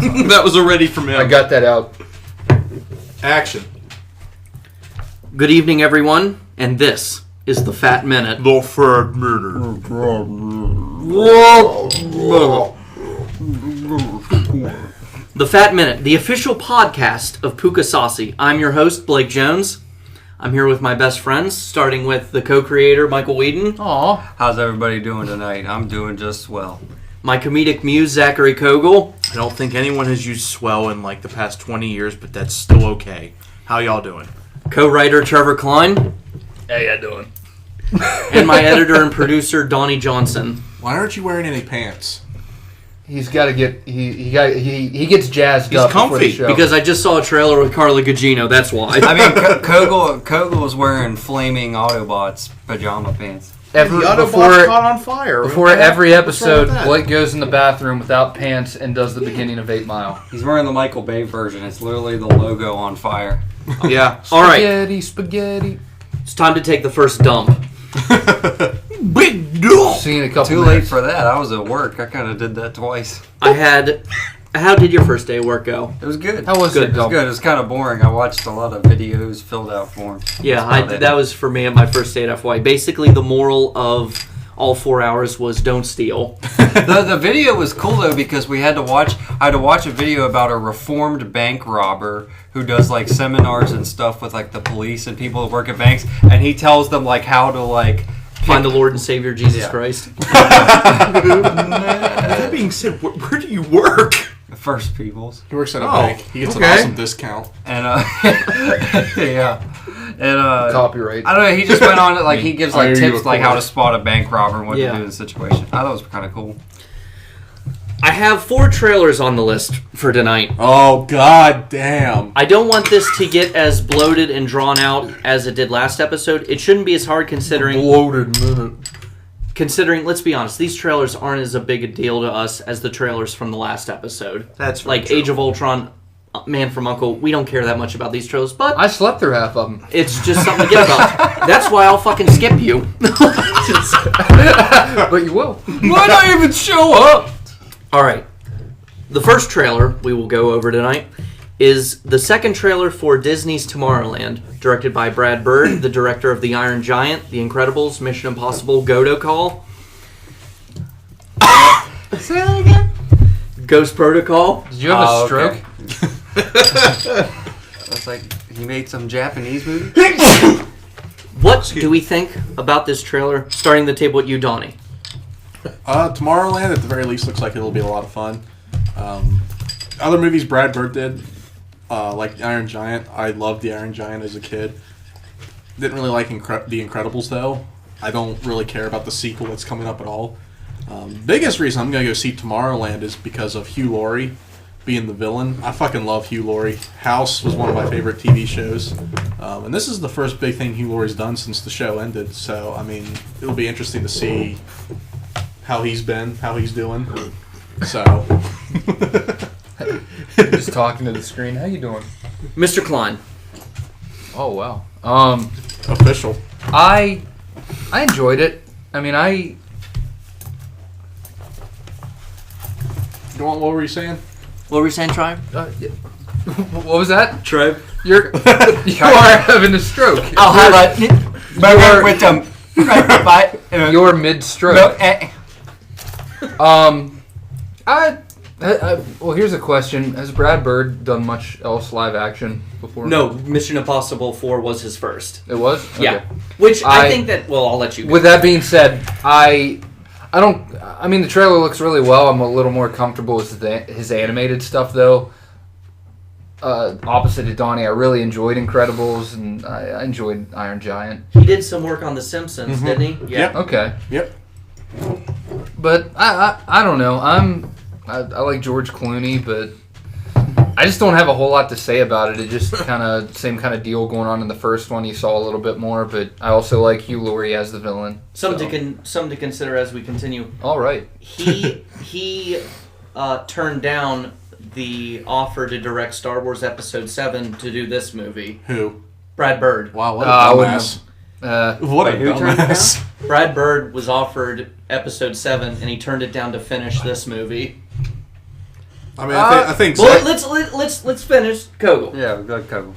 That was already from him. I got that out. Action. Good evening, everyone, and this is the Fat Minute. The Fat Minute. The Fat Minute, the official podcast of Pooka, Saucy. I'm your host, Blake Jones. I'm here with my best friends, starting with the co-creator, Michael Whedon. Aw. How's everybody doing tonight? I'm doing just well. My comedic muse, Zachary Kogel. I don't think anyone has used swell in like the past 20 years, but that's still okay. How y'all doing? Co-writer, Trevor Klein. How ya doing? And my editor and producer, Donnie Johnson. Why aren't you wearing any pants? He's got to get he gets jazzed He's up before the comfy, show. Because I just saw a trailer with Carla Gugino, that's why. I mean, Kogel was wearing flaming Autobots pajama pants. The Autobots caught on fire. Before every What's wrong with episode, that? Blake goes in the bathroom without pants and does the beginning of 8 Mile. He's wearing the Michael Bay version. It's literally the logo on fire. Yeah. All right, Spaghetti. it's time to take the first dump. Big deal. See you in a couple Too minutes. late for that. I was at work. I kind of did that twice. How did your first day at work go? It was good. How was it? It was good. It was kind of boring. I watched a lot of videos filled out forms. Yeah, that was for me at my first day at FY. Basically, the moral of all 4 hours was don't steal. The video was cool though because I had to watch a video about a reformed bank robber who does like seminars and stuff with like the police and people that work at banks, and he tells them like how to like Find the Lord and Savior Jesus Yeah. Christ. That being said, where do you work? the First Peoples. He works at a bank. He gets an okay. awesome discount. And yeah, and Copyright. I don't know. He just went on like he gives I like hear you, tips of like how to course. spot a bank robber and what Yeah. to do in a situation. I thought it was kind of cool. I have 4 trailers on the list for tonight. Oh, god damn. I don't want this to get as bloated and drawn out as it did last episode. It shouldn't be as hard considering, Bloated minute. let's be honest, these trailers aren't as a big a deal to us as the trailers from the last episode. That's Like true. Age of Ultron, Man from U.N.C.L.E., we don't care that much about these trailers, but I slept through half of them. it's just something to get about. That's why I'll fucking skip you. But you will. Why not even show up? All right. The first trailer we will go over tonight is the second trailer for Disney's Tomorrowland, directed by Brad Bird, the director of The Iron Giant, The Incredibles, Mission Impossible, Godot Call, Say that again. Ghost Protocol. Did you have a stroke? Okay. It's like he made some Japanese movie. What do we think about this trailer? Starting the table with you, Donnie. Tomorrowland, at the very least, looks like it'll be a lot of fun. Other movies Brad Bird did, like Iron Giant. I loved the Iron Giant as a kid. Didn't really like The Incredibles, though. I don't really care about the sequel that's coming up at all. Biggest reason I'm going to go see Tomorrowland is because of Hugh Laurie being the villain. I fucking love Hugh Laurie. House was one of my favorite TV shows. And this is the first big thing Hugh Laurie's done since the show ended. So, I mean, it'll be interesting to see how he's doing. So, Just talking to the screen. How you doing? Mr. Klein. Oh wow. official. I enjoyed it. I mean, What were you saying? What were you saying, Tribe? yeah. What was that? Tribe. You are having a stroke. I'll have You're- with them. You're mid-stroke. Well, here's a question: has Brad Bird done much else live action before? No, Mission Impossible 4 was his first. It was. Yeah. Okay. Which I think that, well, I'll let you go. With that being said, I mean, the trailer looks really well. I'm a little more comfortable with his animated stuff, though. Opposite to Donnie, I really enjoyed Incredibles, and I enjoyed Iron Giant. He did some work on The Simpsons, didn't he? Yeah. Yep. Okay. Yep. But I don't know. I like George Clooney, but I just don't have a whole lot to say about it. It just kind of same kind of deal going on in the first one. You saw a little bit more, but I also like Hugh Laurie as the villain. Something to consider as we continue. All right. He turned down the offer to direct Star Wars Episode 7 to do this movie. Who? Brad Bird. Wow, what a I wouldn't dumbass. What a who turned it dumbass. Brad Bird was offered Episode 7, and he turned it down to finish this movie. I mean, I think. Well, let's finish. Kogel. Yeah, we got Kogel.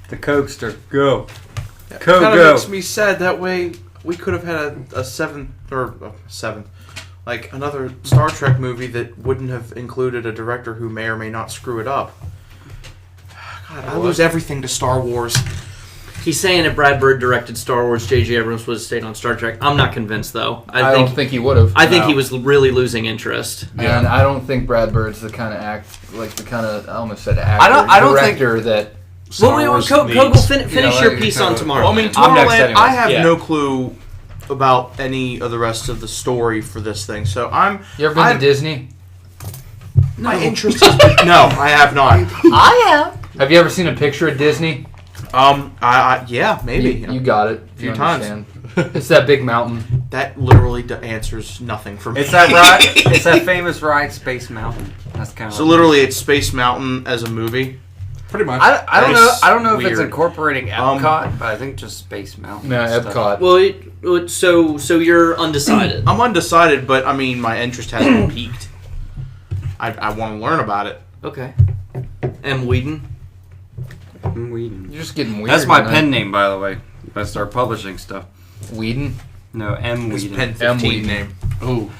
The Cokester. Go. It Go. kind of makes me sad. That way, we could have had a seventh, like another Star Trek movie that wouldn't have included a director who may or may not screw it up. God, I lose everything to Star Wars. He's saying if Brad Bird directed Star Wars, J.J. Abrams would have stayed on Star Trek. I'm not convinced, though. I don't think he would have. I think he was really losing interest. And I don't think Brad Bird's the kind of I almost said actor. I don't think director that. Kogel, finish your piece on Tomorrow. Well, I mean, I'm next Tomorrowland, anyways. I have Yeah. no clue about any of the rest of the story for this thing, so You ever been to Disney? my interest is no, I have not. I am. Have you ever seen a picture of Disney? Yeah, maybe. You got it. Few You times. understand. It's that big mountain. That literally answers nothing for me. It's that ride. It's that famous ride, Space Mountain. That's kind of. So literally, it's Space Mountain as a movie. Pretty much. I don't know. That's I don't know if it's weird. incorporating Epcot, but I think just Space Mountain. No, and stuff. Epcot. Well, so you're undecided. I'm undecided, but I mean, my interest hasn't peaked. I want to learn about it. Okay. M. Whedon. Whedon. You're just getting weird. That's my man. pen name, by the way. If I start publishing stuff. Whedon. No, M. His Whedon. Pen M. 15 Whedon. name. Ooh,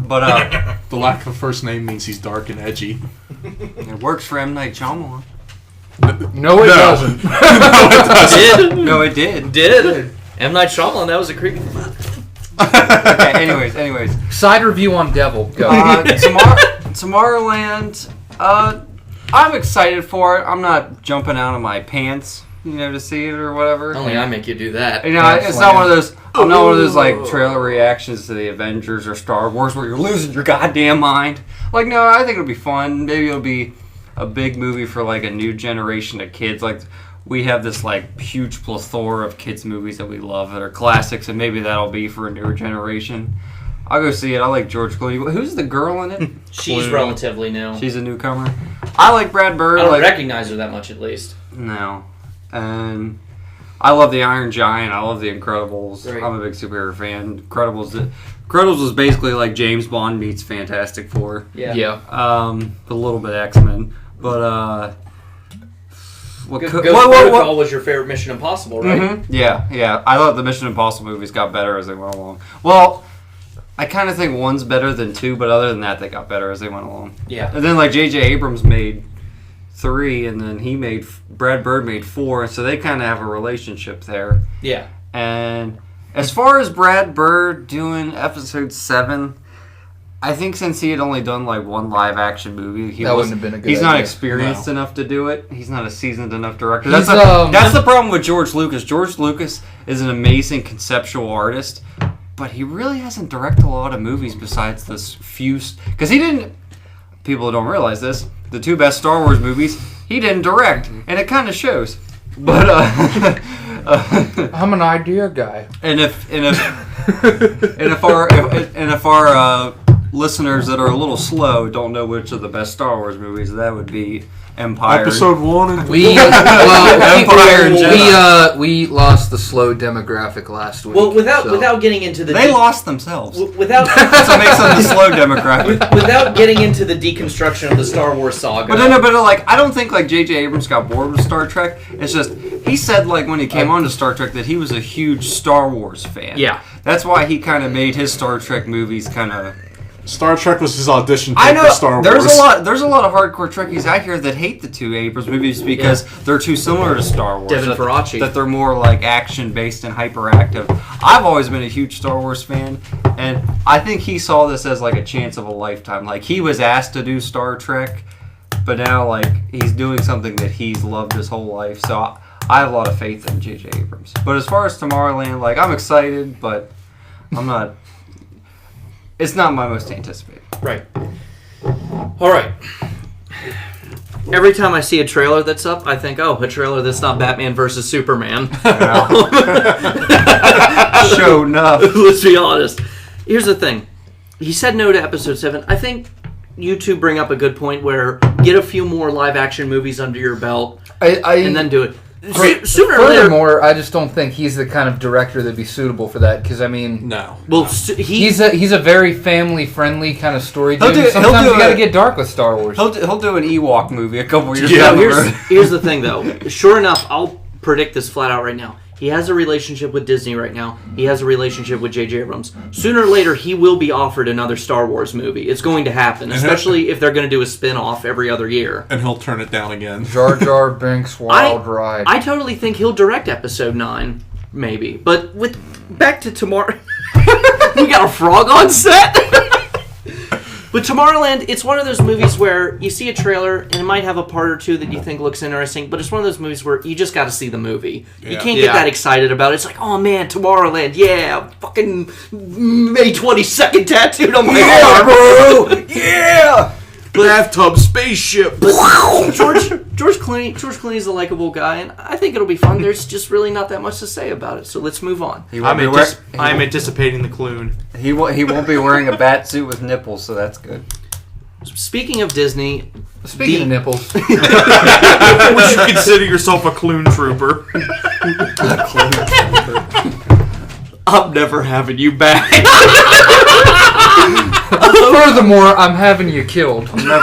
But the lack of first name means he's dark and edgy. it works for M. Night Shyamalan. No, it doesn't. Did? No, it did. Did? M. Night Shyamalan, that was a creepy... Okay. Anyways. Side review on Devil. Go. Tomorrowland. I'm excited for it. I'm not jumping out of my pants, to see it or whatever. Only I make you do that. It's not one of those. I'm not one of those like trailer reactions to the Avengers or Star Wars where you're losing your goddamn mind. Like, no, I think it'll be fun. Maybe it'll be a big movie for like a new generation of kids. Like, we have this like huge plethora of kids movies that we love that are classics, and maybe that'll be for a newer generation. I'll go see it. I like George Clooney. Who's the girl in it? She's relatively new. She's a newcomer. I like Brad Bird. I don't like, recognize her that much, at least. No. And I love the Iron Giant. I love the Incredibles. Right. I'm a big superhero fan. Incredibles was basically like James Bond meets Fantastic Four. Yeah. A little bit X-Men. But, Ghost Protocol was your favorite Mission Impossible, right? Mm-hmm. Yeah. I thought the Mission Impossible movies got better as they went along. Well, I kind of think one's better than two, but other than that, they got better as they went along. Yeah. And then, like, J.J. Abrams made 3, and then Brad Bird made 4, so they kind of have a relationship there. Yeah. And as far as Brad Bird doing episode 7, I think since he had only done like one live action movie, That wouldn't have been a good he's not idea. experienced enough to do it. He's not a seasoned enough director. He's, That's the problem with George Lucas. George Lucas is an amazing conceptual artist, but he really hasn't directed a lot of movies besides this few. Because he didn't. People don't realize this. The 2 best Star Wars movies he didn't direct, and it kind of shows. But I'm an idea guy. and if our listeners that are a little slow don't know which of the best Star Wars movies, that would be Empire. Episode 1 and We Empire and Jedi. we lost the slow demographic last week. Well, without getting into the They lost themselves. without That's what makes them the slow demographic. without getting into the deconstruction of the Star Wars saga. But I don't think like J.J. Abrams got bored with Star Trek. It's just he said like when he came on to Star Trek that he was a huge Star Wars fan. Yeah. That's why he kind of made his Star Trek movies kind of. Star Trek was his audition I tape know for Star there's Wars. there's a lot of hardcore Trekkies out here that hate the 2 Abrams movies because they're too similar to Star Wars. Devin Faraci. That they're more like action based and hyperactive. I've always been a huge Star Wars fan, and I think he saw this as like a chance of a lifetime. Like he was asked to do Star Trek, but now like he's doing something that he's loved his whole life. So I have a lot of faith in J.J. Abrams. But as far as Tomorrowland, like I'm excited, but I'm not. It's not my most anticipated. Right. All right. Every time I see a trailer that's up, I think, oh, a trailer that's not Batman versus Superman. Show enough. Let's be honest. Here's the thing. He said no to episode 7. I think you two bring up a good point where get a few more live action movies under your belt and then do it. Sooner or later. Furthermore, I just don't think he's the kind of director that'd be suitable for that. Because I mean, No. Well, no. he's a very family friendly kind of story He'll dude. do- Sometimes he'll do you got to a- get dark with Star Wars. He'll do an Ewok movie a couple years Yeah, down the here's, road. here's the thing, though. Sure enough, I'll predict this flat out right now. He has a relationship with Disney right now. He has a relationship with J.J. Abrams. Sooner or later, he will be offered another Star Wars movie. It's going to happen, especially if they're going to do a spin-off every other year. And he'll turn it down again. Jar Jar Binks Wild Ride. I totally think he'll direct Episode 9, maybe. But back to tomorrow. We got a frog on set? But Tomorrowland, it's one of those movies where you see a trailer and it might have a part or two that you think looks interesting, but it's one of those movies where you just got to see the movie. You Yeah. can't get that excited about it. It's like, oh man, Tomorrowland, yeah, fucking May 22nd tattooed on my arm. bro! Yeah! Bathtub spaceship. George Clooney's a likable guy, and I think it'll be fun. There's just really not that much to say about it, so let's move on. I'm anticipating the Clune. He won't be wearing a bat suit with nipples, so that's good. Speaking of Disney, Speaking of nipples, Would you consider yourself a Clune trooper? I'm never having you back. furthermore, I'm having you killed. More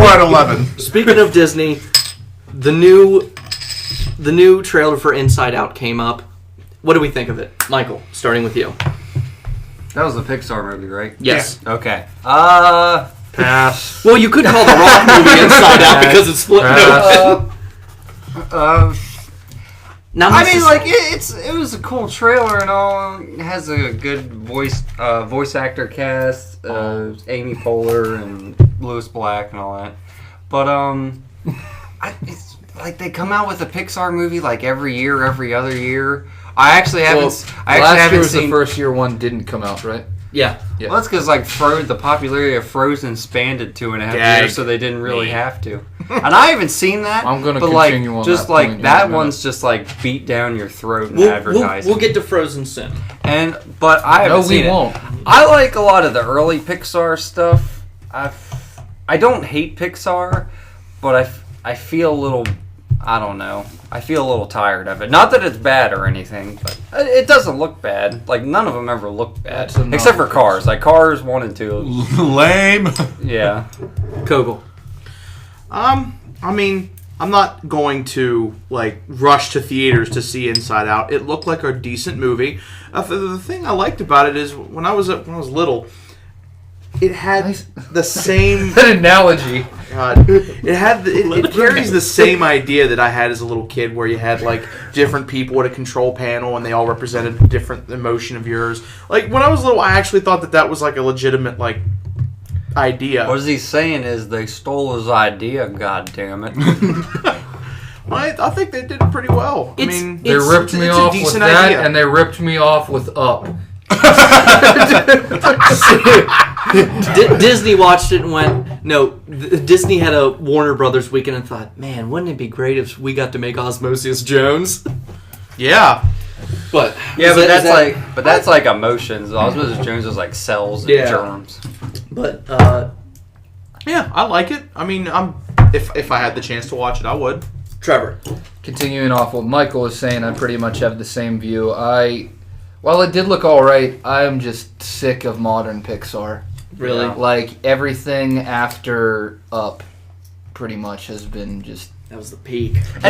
at 11. Speaking of Disney, the new trailer for Inside Out came up. What do we think of it, Michael? Starting with you. That was a Pixar movie, right? Yes. Okay. Pass. Well, you could call the Rock movie Inside Out because it's split. No. Now, I mean, like it was a cool trailer and all. It has a good voice actor cast, Amy Poehler and Louis Black and all that. But it's like they come out with a Pixar movie like every year, every other year. I actually haven't. Last year was the first year one didn't come out, right? Yeah. Yeah. Well, that's because like the popularity of Frozen spanned 2.5 years, so they didn't really have to. And I haven't seen that. I'm gonna but continue like, on just that like point that in a one's just like beat down your throat in We'll advertising. get to Frozen soon. But I haven't No, we seen it. won't. I like a lot of the early Pixar stuff. I don't hate Pixar, but I feel a little. I don't know. I feel a little tired of it. Not that it's bad or anything, but it doesn't look bad. Like, none of them ever look bad. That's Except for enough. Cars. Like, Cars 1 and 2. Lame. Yeah. Kogel. I mean, I'm not going to like rush to theaters to see Inside Out. It looked like a decent movie. The thing I liked about it is when I was little, it had the same. That analogy. It carries the same idea that I had as a little kid, where you had like different people at a control panel and they all represented a different emotion of yours. Like when I was little, I actually thought that was like a legitimate like idea. What he's saying is they stole his idea, God damn it. I think they did it pretty well. I mean, They ripped me off with that, and they ripped me off with Up. Disney watched it and went, no. Disney had a Warner Brothers weekend and thought, man, wouldn't it be great if we got to make Osmosis Jones? yeah. But Yeah, but that's like emotions. Osmosis Jones is like cells and germs. But Yeah, I like it. I mean, if I had the chance to watch it, I would. Trevor. Continuing off what Michael was saying, I pretty much have the same view. While it did look alright, I'm just sick of modern Pixar. Really? Yeah. Like, everything after Up pretty much has been just... That was the peak. And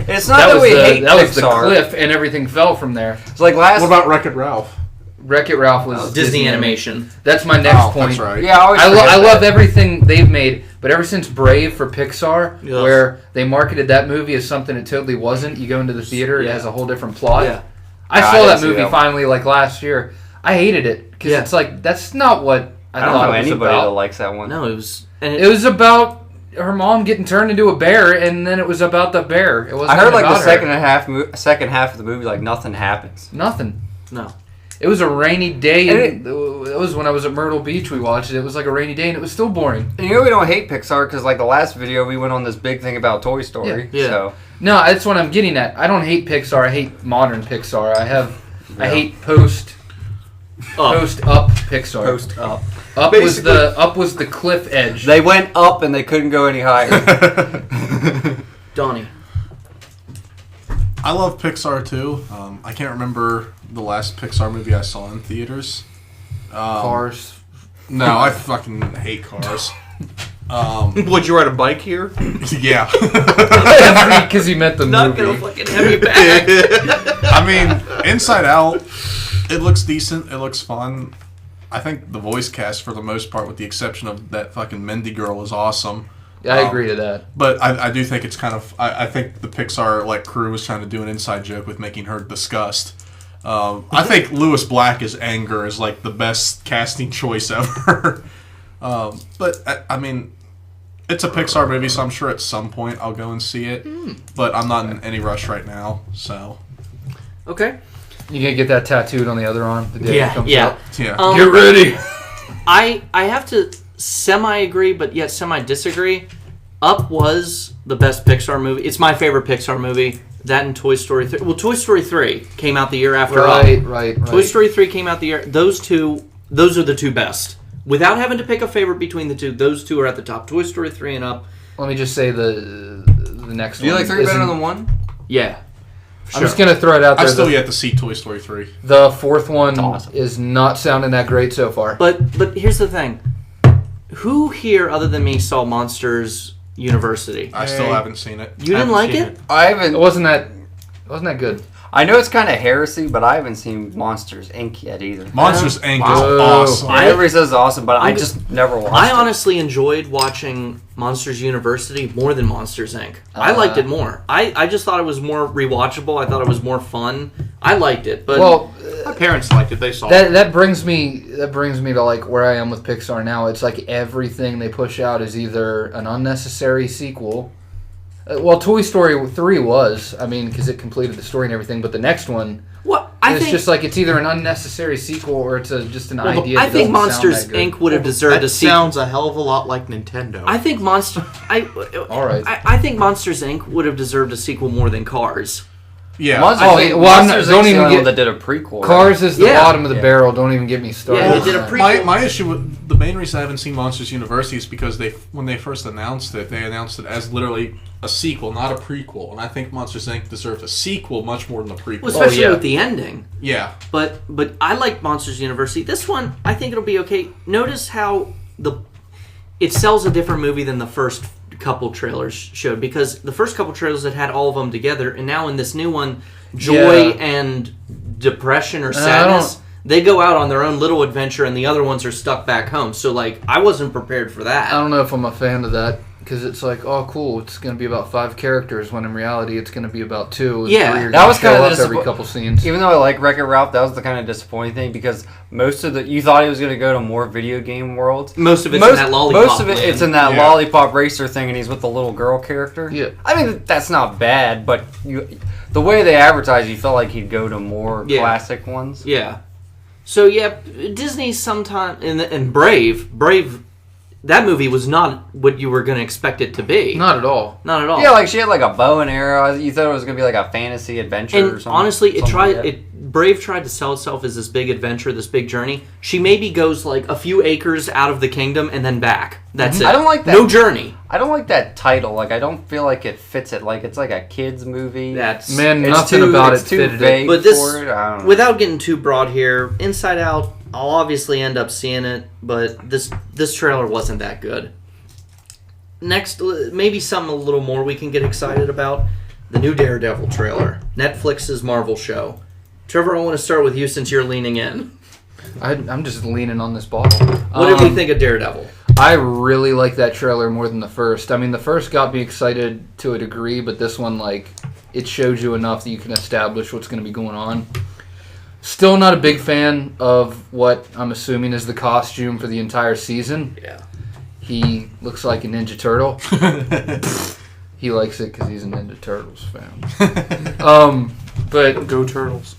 it's not that we hate that was the Pixar. cliff, and everything fell from there. It's like last. What about Wreck-It Ralph? Wreck-It Ralph was Disney animation. That's my next Oh, point. that's right. Yeah, I always forget I that. love everything they've made, but ever since Brave for Pixar, Yes. where they marketed that movie as something it totally wasn't, you go into the theater, it has a whole different plot. Yeah. I I saw didn't that see movie that one. finally like last year. I hated it because Yeah. it's like that's not what I, I don't thought know it was anybody that about. likes that one. No, it was... And It was about her mom getting turned into a bear, and then it was about the bear. It wasn't I heard like about the second half of the movie, like nothing happens. nothing. No. It was a rainy day. And It was when I was at Myrtle Beach. We watched it. It was like a rainy day, and it was still boring. And you know we don't hate Pixar because like the last video we went on this big thing about Toy Story. Yeah. So No, that's what I'm getting at. I don't hate Pixar. I hate modern Pixar. I hate post up Pixar. Post up. Up was the cliff edge. they went up and they couldn't go any higher. Donnie. I love Pixar too. I can't remember the last Pixar movie I saw in theaters. Cars. No, I fucking hate Cars. Would you ride a bike here? Yeah. Because he meant the Not movie. gonna fucking have you back. I mean, Inside Out, it looks decent. It looks fun. I think the voice cast, for the most part, with the exception of that fucking Mindy girl, is awesome. Yeah, I agree to that. But I do think it's kind of... I think the Pixar crew was trying to do an inside joke with making her disgust. I think Lewis Black as Anger is the best casting choice ever. But, I mean... It's a Pixar movie, so I'm sure at some point I'll go and see it. But I'm not in any rush right now, so... Okay. You gonna get that tattooed on the other arm the day it comes out? Yeah. Get ready! I have to semi-agree, but yet semi-disagree. Up was the best Pixar movie. It's my favorite Pixar movie. That and Toy Story 3. Well, Toy Story 3 came out the year after Up. Right. Toy Story 3 came out the year... Those are the two best. Without having to pick a favorite between the two, those two are at the top. Toy Story 3 and Up. Let me just say the next Do you one. like 3 better than 1? Yeah. I'm just going to throw it out there. I've still yet to see Toy Story 3. The fourth one awesome. is not sounding that great so far. But here's the thing. Who here, other than me, saw Monsters University? I still haven't seen it. You didn't like it? I haven't. It wasn't that good. I know it's kind of heresy, but I haven't seen Monsters Inc. yet either. Monsters Inc. Wow. is awesome. Everybody says it's awesome, but I I'm just never watched I it. honestly enjoyed watching Monsters University more than Monsters Inc. I liked it more. I just thought it was more rewatchable. I thought it was more fun. I liked it, but My parents liked it. They saw it. that brings me to where I am with Pixar now. It's everything they push out is either an unnecessary sequel. Well, Toy Story 3 was, because it completed the story and everything, but the next one, it's just it's either an unnecessary sequel or it's just an idea. I think Monsters Inc. would have deserved That a sequel. sounds a hell of a lot like Nintendo. I think All right. I think Monsters Inc. would have deserved a sequel more than Cars. Yeah. Monsters Inc. Monsters don't Inc.'s the even only get one that did a prequel. Cars is the Yeah. bottom of the barrel. Don't even get me started. Yeah, on it did a that. prequel. My issue with the main reason I haven't seen Monsters University is because when they first announced it, they announced it as literally a sequel, not a prequel. And I think Monsters Inc. deserves a sequel much more than a prequel. Well, especially yeah. with the ending. Yeah. But I like Monsters University. This one, I think it'll be okay. Notice how it sells a different movie than the first couple trailers showed, because the first couple trailers had all of them together, and now in this new one, joy and depression or sadness, they go out on their own little adventure, and the other ones are stuck back home. So I wasn't prepared for that. I don't know if I'm a fan of that, because it's oh cool, it's going to be about 5 characters, when in reality it's going to be about 2. And Yeah. 3 are That gonna was show kinda up every couple scenes. Even though I like Wreck-It Ralph, that was the kind of disappointing thing, because most of you thought he was going to go to more video game worlds. Most of it's in that lollipop Most of it, land. it's in that Yeah. lollipop racer thing, and he's with the little girl character. Yeah. I mean, that's not bad, but the way they advertise, you felt like he'd go to more classic ones. Yeah. So yeah, Disney sometime and Brave, that movie was not what you were going to expect it to be. Not at all. Not at all. Yeah, she had a bow and arrow. You thought it was going to be a fantasy adventure or And something. honestly, something like that. Brave tried to sell itself as this big adventure, this big journey. She maybe goes a few acres out of the kingdom and then back. That's it. I don't like that. No journey. I don't like that title. I don't feel like it fits it. It's like a kid's movie. That's Man, It's nothing too- about it's it too fitted vague. it. But this, for it. I don't know. without getting too broad here, Inside Out, I'll obviously end up seeing it, but this trailer wasn't that good. Next, maybe something a little more we can get excited about. The new Daredevil trailer. Netflix's Marvel show. Trevor, I want to start with you since you're leaning in. I'm just leaning on this bottle. What did we think of Daredevil? I really like that trailer more than the first. The first got me excited to a degree, but this one, it shows you enough that you can establish what's going to be going on. Still not a big fan of what I'm assuming is the costume for the entire season. Yeah. He looks like a Ninja Turtle. He likes it because he's a Ninja Turtles fan. But Go Turtles.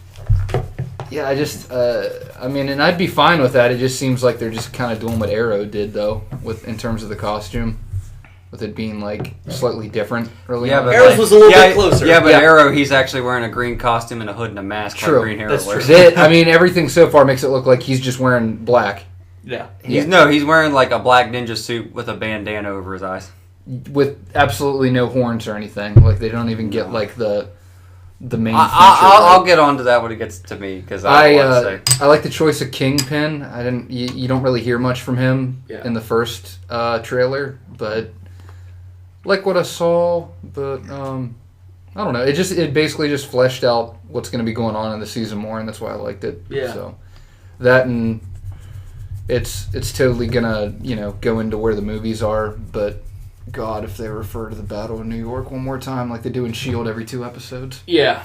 yeah, I just, and I'd be fine with that. It just seems like they're just kind of doing what Arrow did, though, in terms of the costume, with it being slightly different. Early Yeah, on. but Arrow's was a little bit closer. Yeah, but Yeah. Arrow, he's actually wearing a green costume and a hood and a mask. True. Like Green Arrow That's wears. true. Everything so far makes it look like he's just wearing black. Yeah. He's wearing a black ninja suit with a bandana over his eyes. with absolutely no horns or anything. Like they don't even get like the main. I'll get onto that when it gets to me because I want to say I like the choice of Kingpin. I didn't. You don't really hear much from him in the first trailer, but like what I saw. But I don't know. It basically just fleshed out what's going to be going on in the season more, and that's why I liked it. Yeah. So that and it's totally gonna go into where the movies are, but. God, if they refer to the Battle of New York one more time like they do in S.H.I.E.L.D. every 2 episodes. Yeah.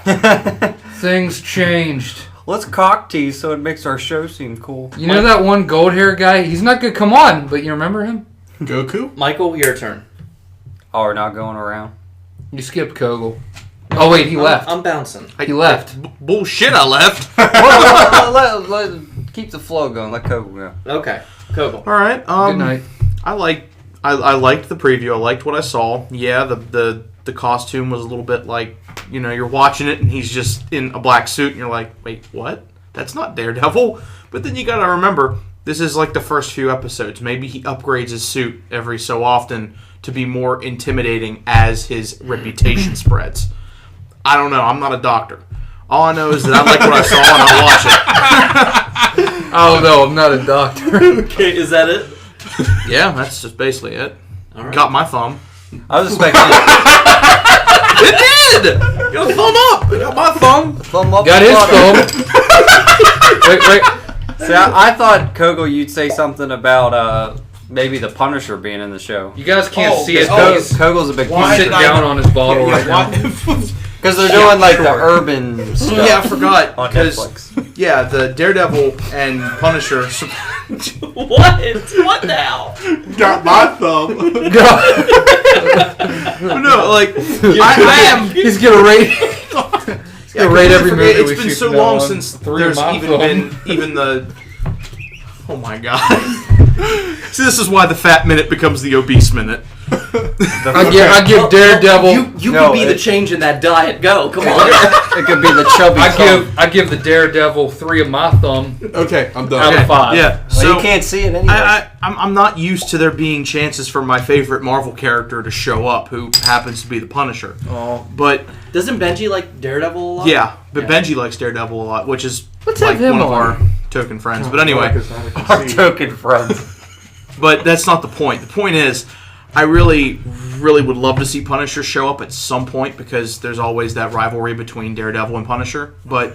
Things changed. let's cock tease so it makes our show seem cool. You know that one gold hair guy? He's not good. Come on, but you remember him? Goku? Michael, your turn. Oh, we're not going around. You skipped Kogel. Oh, wait, he left. I'm bouncing. He left. Bullshit, I left. let keep the flow going. Let Coco go. Okay. Kogel. All right. Good night. I liked the preview. I liked what I saw. Yeah, the costume was a little bit like, you're watching it and he's just in a black suit and you're like, wait, what? That's not Daredevil. But then you got to remember, this is like the first few episodes. Maybe he upgrades his suit every so often to be more intimidating as his reputation spreads. I don't know. I'm not a doctor. All I know is that I like what I saw and I'll watch it. Oh, no, I'm not a doctor. Okay, is that it? Yeah, that's just basically it. All right. Got my thumb. I was expecting It did! Got a thumb up! I got my thumb. thumb up. Got his thumb. Wait. See, I thought Kogel, you'd say something about maybe the Punisher being in the show. You guys can't see it. Kogel's a big He's Punisher sitting down on his bottle right now. because they're doing like the urban stuff. Yeah, I forgot. On 'cause, Netflix. Yeah, the Daredevil and Punisher. What? What now? Got my thumb. No, like I am. He's gonna rate. He's gonna rate every movie. It's been so long since there's even the. Oh my god! See, this is why the fat minute becomes the obese minute. I give Daredevil. You could be the change in that diet. Go, come on. It could be the chubby. I give the Daredevil 3 of my thumb Okay, I'm done. out of 5. Yeah, Well, so you can't see it anyway. I'm not used to there being chances for my favorite Marvel character to show up, who happens to be the Punisher. Oh. But Doesn't Benji like Daredevil a lot? yeah, but Benji likes Daredevil a lot, which is Let's like have him one of on. our token friends. But anyway. Our token friends. But that's not the point. The point is, I really, really would love to see Punisher show up at some point because there's always that rivalry between Daredevil and Punisher. But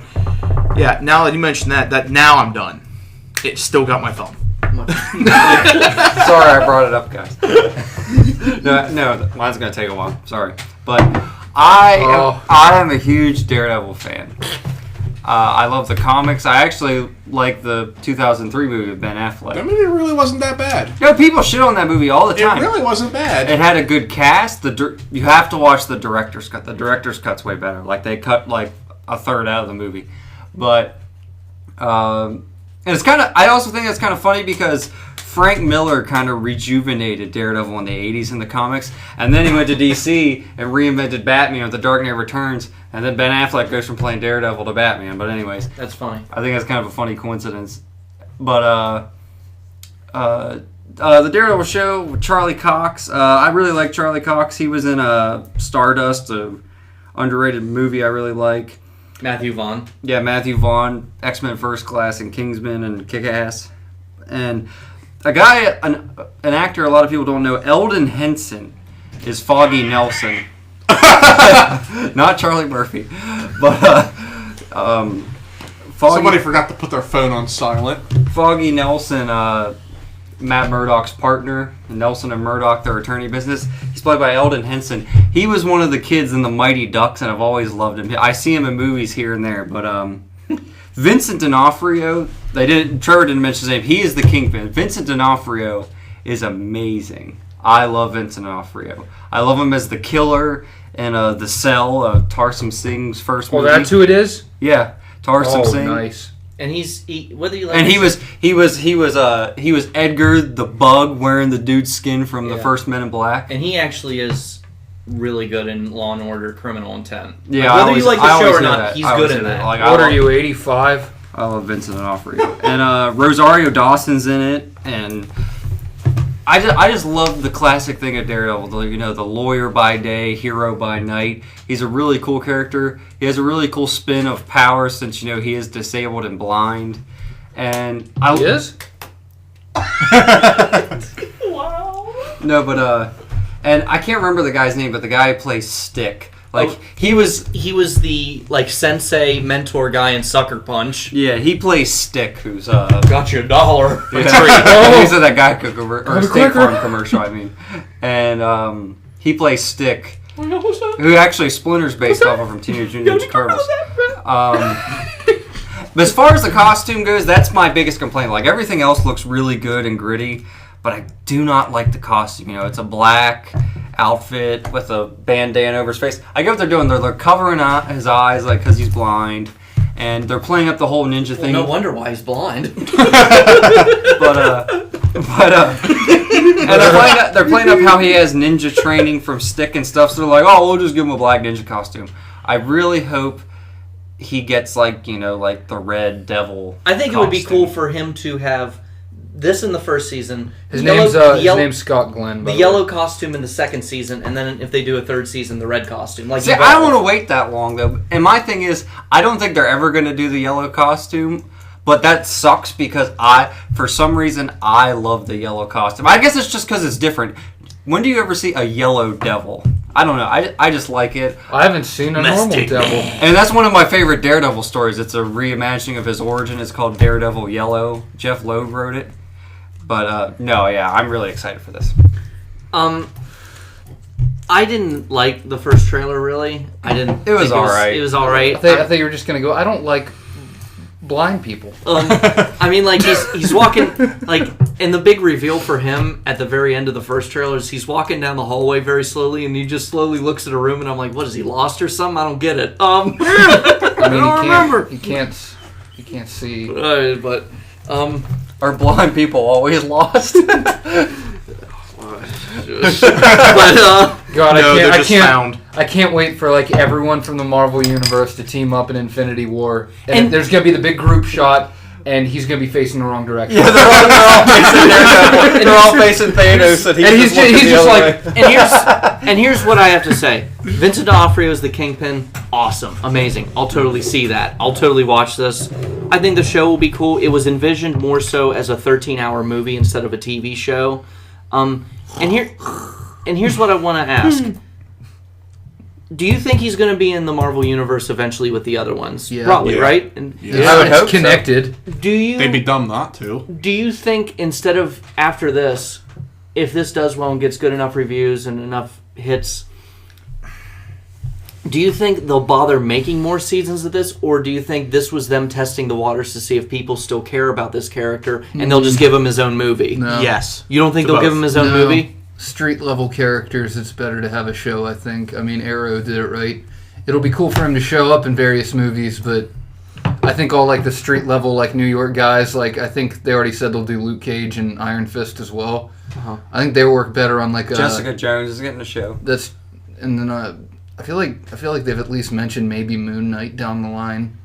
yeah, now that you mentioned that now I'm done. It still got my thumb. Sorry, I brought it up, guys. No, mine's gonna take a while. Sorry, but I am a huge Daredevil fan. I love the comics. I actually like the 2003 movie with Ben Affleck. That movie really wasn't that bad. People shit on that movie all the time. It really wasn't bad. It had a good cast. You have to watch the director's cut. The director's cut's way better. Like they cut like a third out of the movie, but and it's kind of. I also think it's kind of funny because Frank Miller kind of rejuvenated Daredevil in the 80s in the comics, and then he went to DC and reinvented Batman with The Dark Knight Returns, and then Ben Affleck goes from playing Daredevil to Batman. But anyways, That's funny. I think that's kind of a funny coincidence. But the Daredevil show with Charlie Cox, I really like Charlie Cox. He was in Stardust, an underrated movie I really like. Matthew Vaughn. Yeah, Matthew Vaughn, X-Men First Class and Kingsman and Kick-Ass. And a guy, an actor a lot of people don't know, Eldon Henson is Foggy Nelson. Not Charlie Murphy. But Somebody forgot to put their phone on silent. Foggy Nelson, Matt Murdock's partner, Nelson and Murdock, their attorney business. He's played by Eldon Henson. He was one of the kids in the Mighty Ducks, and I've always loved him. I see him in movies here and there, but Vincent D'Onofrio, Trevor didn't mention his name. He is the Kingpin. Vincent D'Onofrio is amazing. I love Vincent D'Onofrio. I love him as the killer in The Cell, Tarsem Singh's first movie. Oh, that's who it is? Yeah, Tarsem Singh. Nice. And whether you like And he was Edgar the Bug wearing the dude's skin from the first Men in Black. And he actually is really good in Law and Order: Criminal Intent. Yeah, Like, whether you like the show or not, he's good in that. Like, What are you, 85? I love Vincent D'Onofrio. And Rosario Dawson's in it, and I just love the classic thing of Daredevil. The lawyer by day, hero by night. He's a really cool character. He has a really cool spin of power since he is disabled and blind. And He is? Wow. No, but and I can't remember the guy's name, but the guy who plays Stick. He was the sensei mentor guy in Sucker Punch. Yeah, he plays Stick, who's Got you $1. He's in that guy or State Farm commercial, I mean. And he plays Stick, who actually Splinter's based off of from Teenage Mutant Ninja Turtles. But as far as the costume goes, that's my biggest complaint. Like, everything else looks really good and gritty, but I do not like the costume. It's a black outfit with a bandana over his face. I get what they're doing. They're covering his eyes, because he's blind, and they're playing up the whole ninja thing. No wonder why he's blind. And they're playing up how he has ninja training from Stick and stuff. So they're like, oh, we'll just give him a black ninja costume. I really hope he gets the Red Devil. I think it would be cool for him to have this in the first season. His name's Scott Glenn. The yellow costume in the second season, and then if they do a third season, the red costume. See, I don't want to wait that long though. And my thing is, I don't think they're ever going to do the yellow costume. But that sucks because for some reason, I love the yellow costume. I guess it's just because it's different. When do you ever see a yellow devil? I don't know. I just like it. I haven't seen a normal devil. And that's one of my favorite Daredevil stories. It's a reimagining of his origin. It's called Daredevil Yellow. Jeff Loeb wrote it. But, I'm really excited for this. I didn't like the first trailer, really. It was alright. It was alright. I thought you were just going to go, I don't like blind people. He's walking, and the big reveal for him at the very end of the first trailer is he's walking down the hallway very slowly, and he just slowly looks at a room, and I'm like, what, is he lost or something? I don't get it. I don't remember. He can't see. But are blind people always lost? God, no, they're just found. I can't wait for everyone from the Marvel Universe to team up in Infinity War, and there's gonna be the big group shot, and he's gonna be facing the wrong direction. Yeah, they're all facing Thanos, and he's just like. And here's what I have to say: Vincent D'Onofrio is the Kingpin. Awesome, amazing. I'll totally see that. I'll totally watch this. I think the show will be cool. It was envisioned more so as a 13-hour movie instead of a TV show. And here's what I want to ask. Do you think he's going to be in the Marvel Universe eventually with the other ones? Yeah. Probably, Yeah. right? And I would hope connected. They'd be dumb not to. Do you think instead of after this, if this does well and gets good enough reviews and enough hits, do you think they'll bother making more seasons of this, or do you think this was them testing the waters to see if people still care about this character and they'll just give him his own movie? No. Yes. You don't think To they'll give both. him his own No. movie? Street level characters, it's better to have a show, I think. I mean, Arrow did it right. It'll be cool for him to show up in various movies, but I think all the street level New York guys, I think they already said they'll do Luke Cage and Iron Fist as well. Uh-huh. I think they work better on Jessica Jones is getting a show. and then I feel like they've at least mentioned maybe Moon Knight down the line.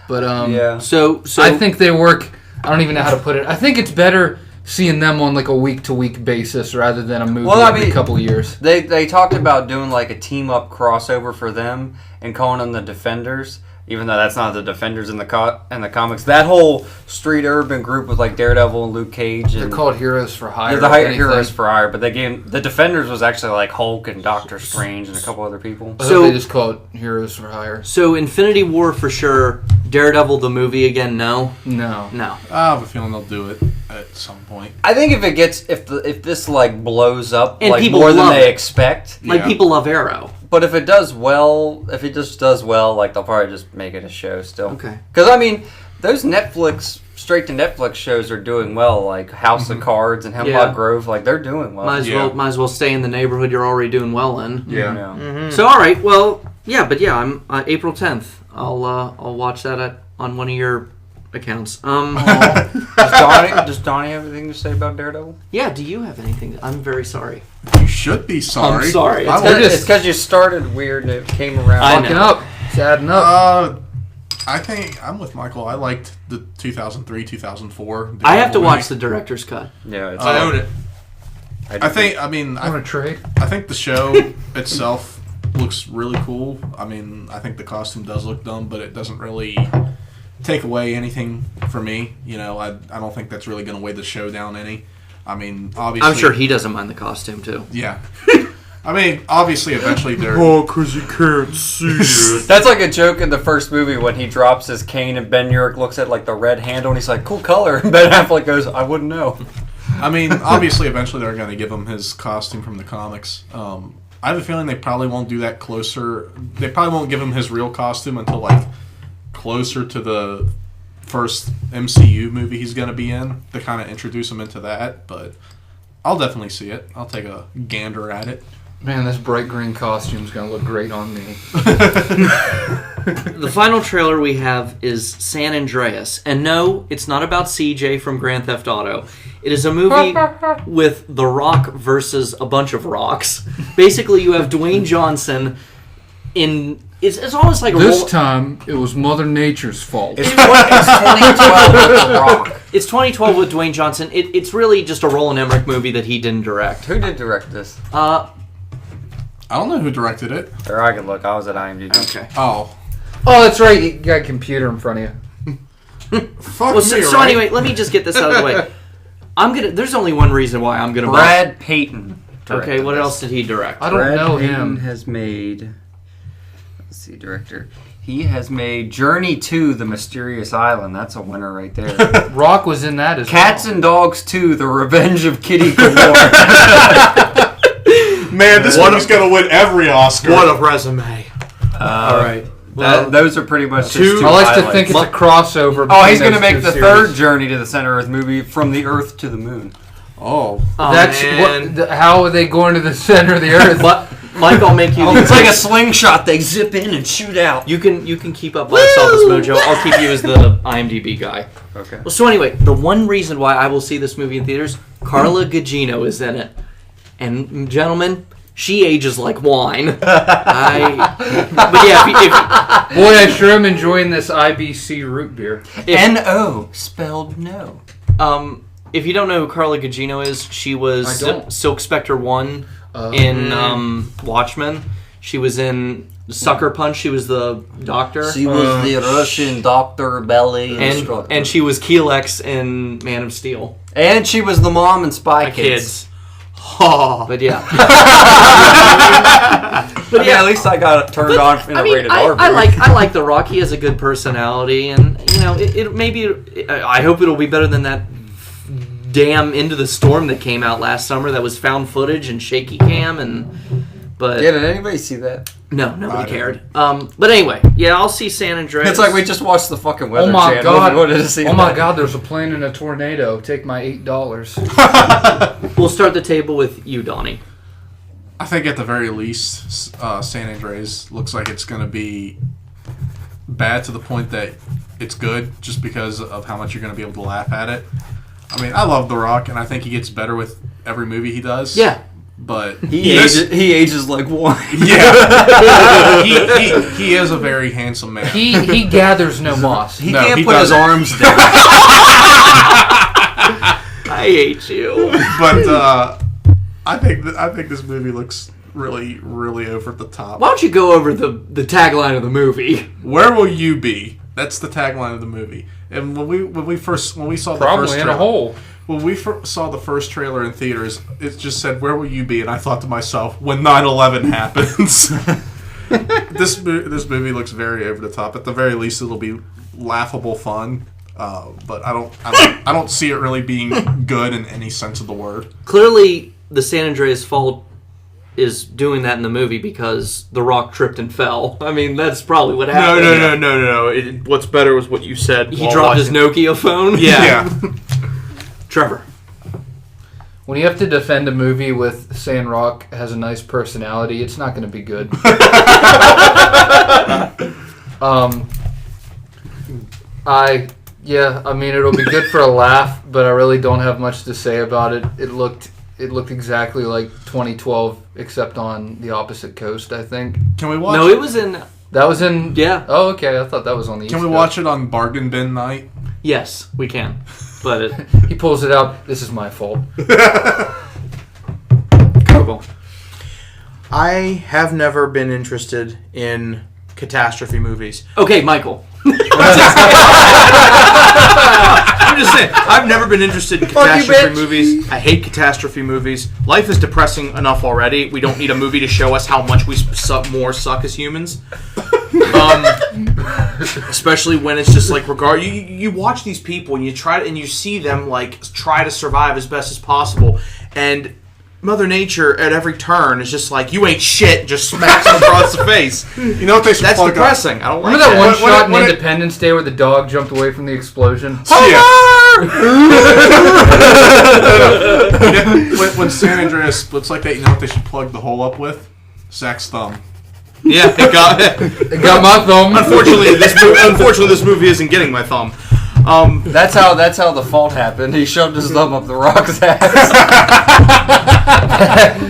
But Yeah. So I think they work. I don't even know how to put it. I think it's better seeing them on a week-to-week basis rather than a movie every couple years. They talked about doing a team-up crossover for them and calling them the Defenders, even though that's not the Defenders in the comics. That whole street urban group with Daredevil and Luke Cage. They're And called Heroes for Hire. they're the Heroes for Hire, but the Defenders was actually Hulk and Doctor Strange and a couple other people. So they just call it Heroes for Hire. So Infinity War for sure. Daredevil the movie again? No. No. I have a feeling they'll do it at some point. I think if this blows up And people more than love they it. expect. Like Yeah. people love Arrow. But if it does well, they'll probably just make it a show still. Okay. Because, those straight to Netflix shows are doing well, like House of Cards and Hemlock Yeah. Grove. They're doing well. Might as well stay in the neighborhood you're already doing well in. Yeah. So all right, well, I'm April 10th. I'll watch that on one of your accounts. Does Donnie have anything to say about Daredevil? Yeah. Do you have anything? I'm very sorry. You should be sorry. I'm sorry. I It's because you started weird and it came around. I Fucking know. up. It's adding up. I think I'm with Michael. I liked the 2003, 2004. I have to watch movie. the director's cut. Yeah, it's I own it. I think Want to trade? I think the show itself looks really cool. I mean, I think the costume does look dumb, but it doesn't really take away anything for me. You know, I don't think that's really going to weigh the show down any. I mean, obviously... I'm sure he doesn't mind the costume, too. Yeah. I mean, obviously, eventually they're... Oh, because you can't see it. That's like a joke in the first movie when he drops his cane and Ben Urich looks at like the red handle and he's like, cool color. And Ben Affleck goes, I wouldn't know. I mean, obviously, eventually they're going to give him his costume from the comics. I have a feeling they probably won't do that closer. They probably won't give him his real costume until, like, closer to the first MCU movie he's going to be in to kind of introduce him into that. But I'll definitely see it. I'll take a gander at it. Man, this bright green costume's going to look great on me. The final trailer we have is San Andreas. And no, it's not about CJ from Grand Theft Auto. It is a movie with The Rock versus a bunch of rocks. Basically, you have Dwayne Johnson in... It's almost like a This time, it was Mother Nature's fault. It's 2012 with The Rock. It's 2012 with Dwayne Johnson. It's really just a Roland Emmerich movie that he didn't direct. Who did direct this? I don't know who directed it. Or I can look. I was at IMDb. Okay. Oh. Oh, that's right. You got a computer in front of you. Fuck Well, me, so right? anyway, let me just get this out of the way. There's only one reason why I'm gonna. Brad Payton. Okay, what directed else did he direct? I don't Brad know Payton him. has made... Let's see, director. He has made Journey to the Mysterious Island. That's a winner right there. Rock was in that as Cats well. and Dogs 2, The Revenge of Kitty Galore. Man, this movie's going to win every Oscar. What a resume. All right. Those are pretty much Two- his two I like to highlights. think it's a crossover. Oh, he's going going to make the third Journey to the Center Earth movie, From the Earth to the Moon. Oh. That's man. how are they going to the center of the earth? But Mike, I'll make you. Oh, it's like a slingshot. They zip in and shoot out. You can keep up Box Office Mojo. I'll keep you as the IMDb guy. Okay. Well, so anyway, the one reason why I will see this movie in theaters, Carla Gugino is in it, and gentlemen, she ages like wine. But yeah, if Boy, I sure am enjoying this IBC root beer. N-O, spelled no. if you don't know who Carla Gugino is, she was I don't. Silk Spectre 1 in Watchmen. She was in Sucker Punch. She was the doctor. She was the Russian Dr. Belly instructor. And she was Keelex in Man of Steel. And she was the mom in Spy My Kids. kids. But yeah. But yeah, at least I got it turned on in a rated R. I like The Rock. He has a good personality, and you know, it maybe. I hope it'll be better than that damn Into the Storm that came out last summer. That was found footage and shaky cam, but Yeah, did anybody see that? no, nobody cared. But anyway, yeah, I'll see San Andreas. It's like we just watched the fucking Weather Oh my Channel. god! We wanted to see Oh my that. god! There's a plane in a tornado. Take my $8. We'll start the table with you, Donnie. I think at the very least, San Andreas looks like it's going to be bad to the point that it's good just because of how much you're going to be able to laugh at it. I mean, I love The Rock, and I think he gets better with every movie he does. Yeah. But He ages like wine. yeah, he is a very handsome man. He gathers no moss. He No, can't he put his doesn't. arms down. I hate you. But I think this movie looks really, really over the top. Why don't you go over the tagline of the movie? Where will you be? That's the tagline of the movie. And when we saw the Probably first in trailer, a hole. when we saw the first trailer in theaters, it just said, "Where will you be?" And I thought to myself, "When 9/11 happens." This movie looks very over the top. At the very least, it'll be laughable fun. But I don't see it really being good in any sense of the word. Clearly, the San Andreas Fault is doing that in the movie because The Rock tripped and fell. I mean, that's probably what happened. No. What's better was what you said. He dropped his Nokia phone? Yeah. Trevor. When you have to defend a movie with saying Rock has a nice personality, it's not going to be good. I mean, it'll be good for a laugh, but I really don't have much to say about it. It looked exactly like 2012, except on the opposite coast, I think. Can we watch? No, it was in... That was in... Yeah. Oh, okay. I thought that was on the East Can we Coast. watch it on bargain bin night? Yes, we can. But He pulls it out. This is my fault. Michael. I have never been interested in catastrophe movies. Okay, Michael. I'm just saying, I've never been interested in catastrophe movies. I hate catastrophe movies. Life is depressing enough already. We don't need a movie to show us how much we suck as humans. Especially when it's just like you watch these people and you see them like try to survive as best as possible, and Mother Nature at every turn is just like, you ain't shit, just smacks them across the face. You know what they should That's plug depressing. Up? I don't like Remember that one shot in when Independence Day where the dog jumped away from the explosion? Yeah. when San Andreas splits like that, you know what they should plug the hole up with? Zach's thumb. Yeah, it got my thumb. Unfortunately, this movie isn't getting my thumb. That's how the fault happened. He shoved his thumb up the Rock's ass.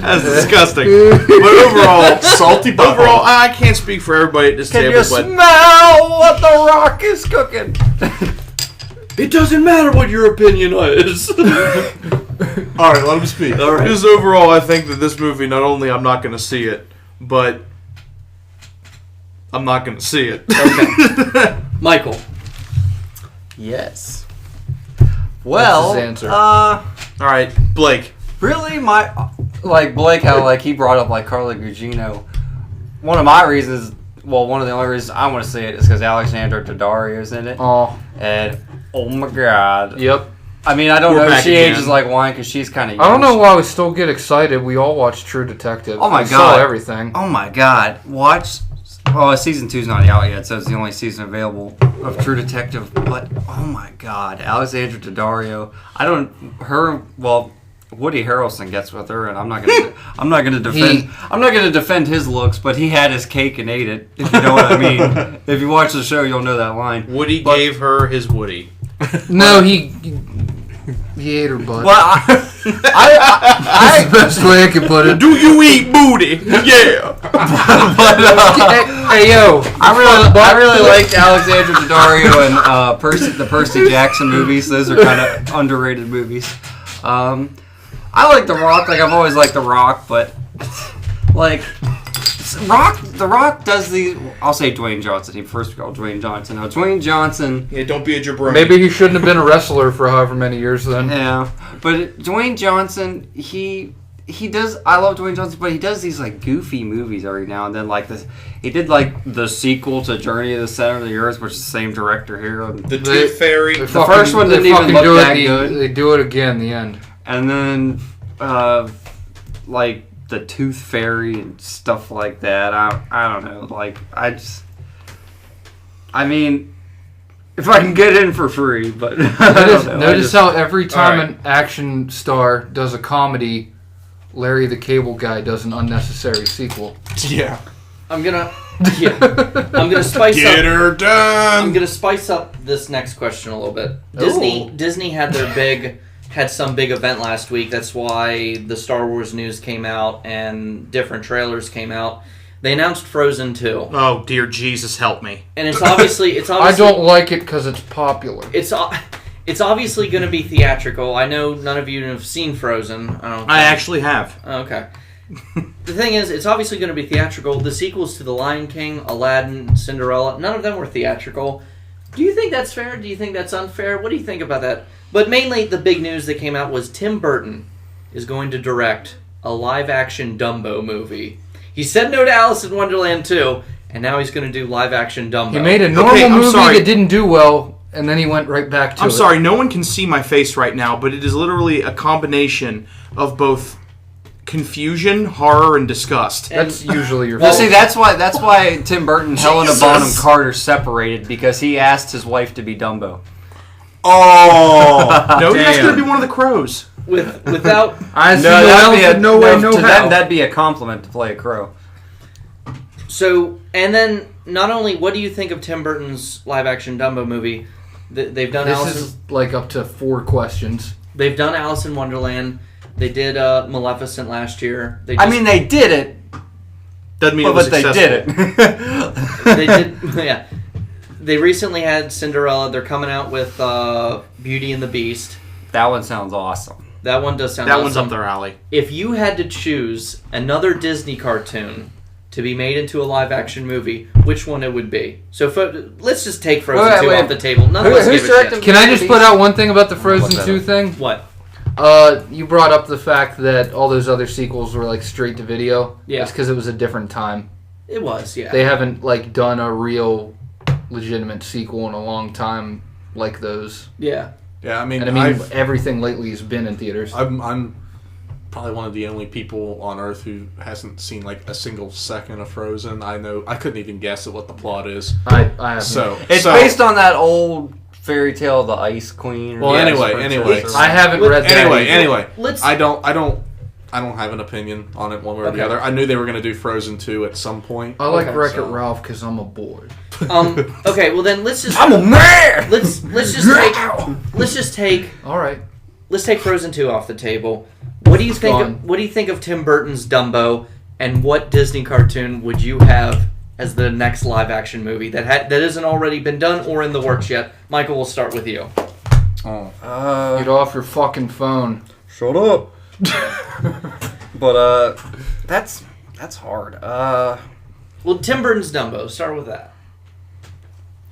That's disgusting. But overall, salty. Overall, I can't speak for everybody at this table. Can you smell what the Rock is cooking? It doesn't matter what your opinion is. All right, let him speak. All right. Just overall, I think that this movie, not only I'm not going to see it, but I'm not going to see it. Okay. Michael. Yes. Well, That's his answer. All right, Blake. really, Blake, how he brought up Carla Gugino. One of my reasons, one of the only reasons I want to see it is because Alexandra Daddario's in it. Oh. And oh my god. Yep. I mean, I don't We're know if back she again. ages like wine because she's kind of. I don't know why we still get excited. We all watched True Detective. Oh my We God. saw everything. Oh my god. Watch. Oh, season 2's not out yet, so it's the only season available of True Detective. But oh my god, Alexandra Daddario. Woody Harrelson gets with her, and I'm not gonna defend his looks, but he had his cake and ate it. If you know what I mean. If you watch the show, you'll know that line. Woody gave her his Woody. No, he ate her butt. Well, That's the best way I can put it. Do you eat booty? Yeah. Hey yo, I really liked Alexandra Daddario and the Percy Jackson movies. Those are kind of underrated movies. I like The Rock. I've always liked The Rock, but The Rock does these. I'll say Dwayne Johnson. He first called Dwayne Johnson. Now Dwayne Johnson. Yeah, don't be a jabroni. maybe he shouldn't have been a wrestler for however many years then. Yeah, but Dwayne Johnson, he does. I love Dwayne Johnson, but he does these goofy movies every now and then. This, he did the sequel to Journey to the Center of the Earth, which is the same director here. The Tooth Fairy. The first one didn't even look that good. They do it again in the end. And then, the Tooth Fairy and stuff like that. I don't know. I mean, if I can get in for free, but I don't know. Notice how every time Alright. an action star does a comedy, Larry the Cable Guy does an unnecessary sequel. Yeah. I'm gonna spice Get up. her done. I'm gonna spice up this next question a little bit. Disney had some big event last week. That's why the Star Wars news came out and different trailers came out. They announced Frozen 2. Oh dear Jesus, help me! And it's obviously I don't like it because it's popular. It's obviously going to be theatrical. I know none of you have seen Frozen. I actually have. Oh, okay. The thing is, it's obviously going to be theatrical. The sequels to The Lion King, Aladdin, Cinderella, none of them were theatrical. Do you think that's fair? Do you think that's unfair? What do you think about that? But mainly, the big news that came out was Tim Burton is going to direct a live-action Dumbo movie. He said no to Alice in Wonderland 2, and now he's going to do live-action Dumbo. He made a normal movie that didn't do well, and then he went right back to it. I'm sorry, no one can see my face right now, but it is literally a combination of both confusion, horror, and disgust. That's usually your Well, fault. see, that's why Tim Burton and Helena Bonham Carter separated, because he asked his wife to be Dumbo. Oh no, that's gonna be one of the crows. Without I see no way, no to how. them, that'd be a compliment to play a crow. So, and then not only what do you think of Tim Burton's live-action Dumbo movie? They've done This is up to 4 questions. They've done Alice in Wonderland. They did Maleficent last year. They did it. Doesn't mean it was they successful. did it. They did, yeah. They recently had Cinderella. They're coming out with Beauty and the Beast. That one sounds awesome. That one does sound That awesome. one's up their alley. If you had to choose another Disney cartoon to be made into a live-action movie, which one it would be? So let's just take Frozen 2 off the table. None of us give a shit. Can I just put out one thing about the Frozen 2 thing? What? You brought up the fact that all those other sequels were like straight to video. Yeah. It's because it was a different time. It was, yeah. They haven't like done a real legitimate sequel in a long time like those. Yeah. Yeah, I mean, And I mean, everything lately has been in theaters. I'm probably one of the only people on Earth who hasn't seen like a single second of Frozen. I couldn't even guess at what the plot is. I haven't. It's based on that old fairy tale, The Ice Queen. Well, anyway, I haven't read that. Anyway, Let's- I don't have an opinion on it one way or the other. I knew they were going to do Frozen 2 at some point. I like Okay, Wreck-It so- Ralph because I'm a boy. Okay, well then let's just I'm a man. let's just take All right. let's take Frozen 2 off the table. What do you think gone. what do you think of Tim Burton's Dumbo, and what Disney cartoon would you have as the next live action movie that hasn't already been done or in the works yet? Michael, we'll start with you. Get off your fucking phone. Shut up. But that's hard. Well, Tim Burton's Dumbo. Start with that.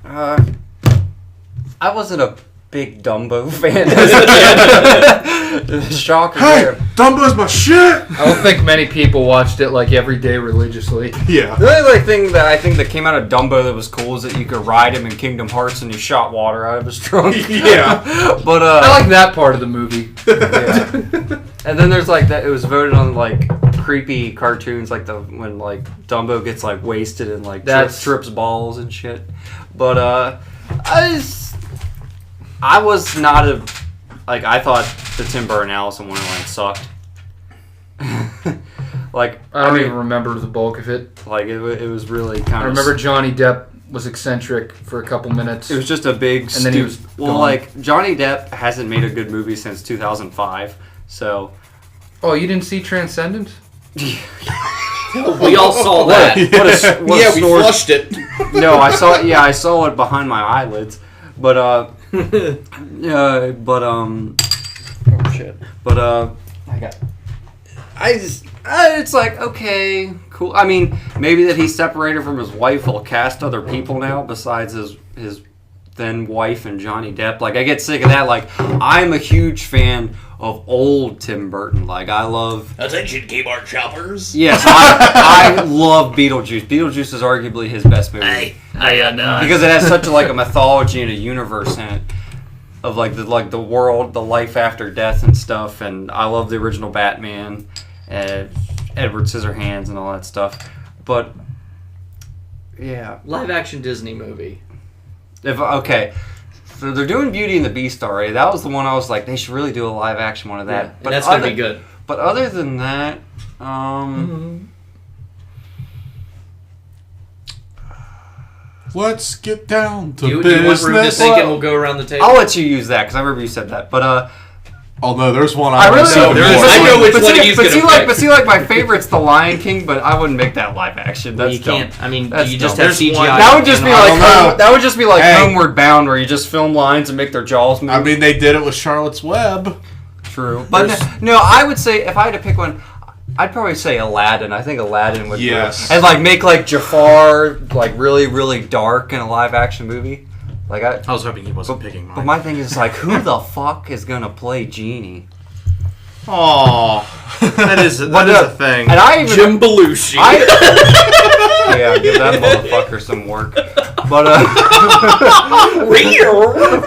I wasn't a big Dumbo fan as a kid. Shocker there. Dumbo's my shit! I don't think many people watched it like every day religiously. Yeah. The only like thing that I think that came out of Dumbo that was cool is that you could ride him in Kingdom Hearts and he shot water out of his trunk. Yeah. But I like that part of the movie. yeah. And then there's like that. It was voted on like creepy cartoons, like when like Dumbo gets like wasted and like trips balls and shit. But I was not a like I thought the Tim Burton Alice in Wonderland sucked. Like I don't even remember the bulk of it. like it was really kind of. I remember Johnny Depp was eccentric for a couple minutes. It was just a big. And then he was well, gone. like Johnny Depp hasn't made a good movie since 2005. So. Oh, you didn't see Transcendence? We all saw that. We flushed it. No, I saw it. Yeah, I saw it behind my eyelids. But oh shit. But it's like okay, cool. I mean, maybe that he's separated from his wife will cast other people now besides his then wife and Johnny Depp. Like I get sick of that. Like I'm a huge fan of old Tim Burton. Like I love Attention, keyboard shoppers. Yes, I love Beetlejuice. Beetlejuice is arguably his best movie. Because it has such a mythology and a universe in it of the world, the life after death and stuff. And I love the original Batman and Edward Scissorhands and all that stuff. But yeah, Live action Disney movie. So they're doing Beauty and the Beast already. That was the one I was like, they should really do a live action one of that. Yeah, but that's gonna be good. But other than that, Let's get down to Do you want room to business. think and we'll go around the table? I'll let you use that because I remember you said that. But Oh no, there's one I really know. I know which one he's gonna pick. But see, my favorite's The Lion King, but I wouldn't make that live action. That's you can't. dumb. I mean, That's you just dumb. have CGI. That would just be I don't know. that would just be like Hey. Homeward Bound, where you just film lines and make their jaws move. I mean, they did it with Charlotte's Web. True, but no, I would say if I had to pick one, I'd probably say Aladdin. I think Aladdin would Yes. be, and make Jafar really really dark in a live action movie. I was hoping he wasn't picking mine. But my thing is who the fuck is gonna play Genie? Oh, that is a thing. And I even Jim Belushi. yeah, give that motherfucker some work. But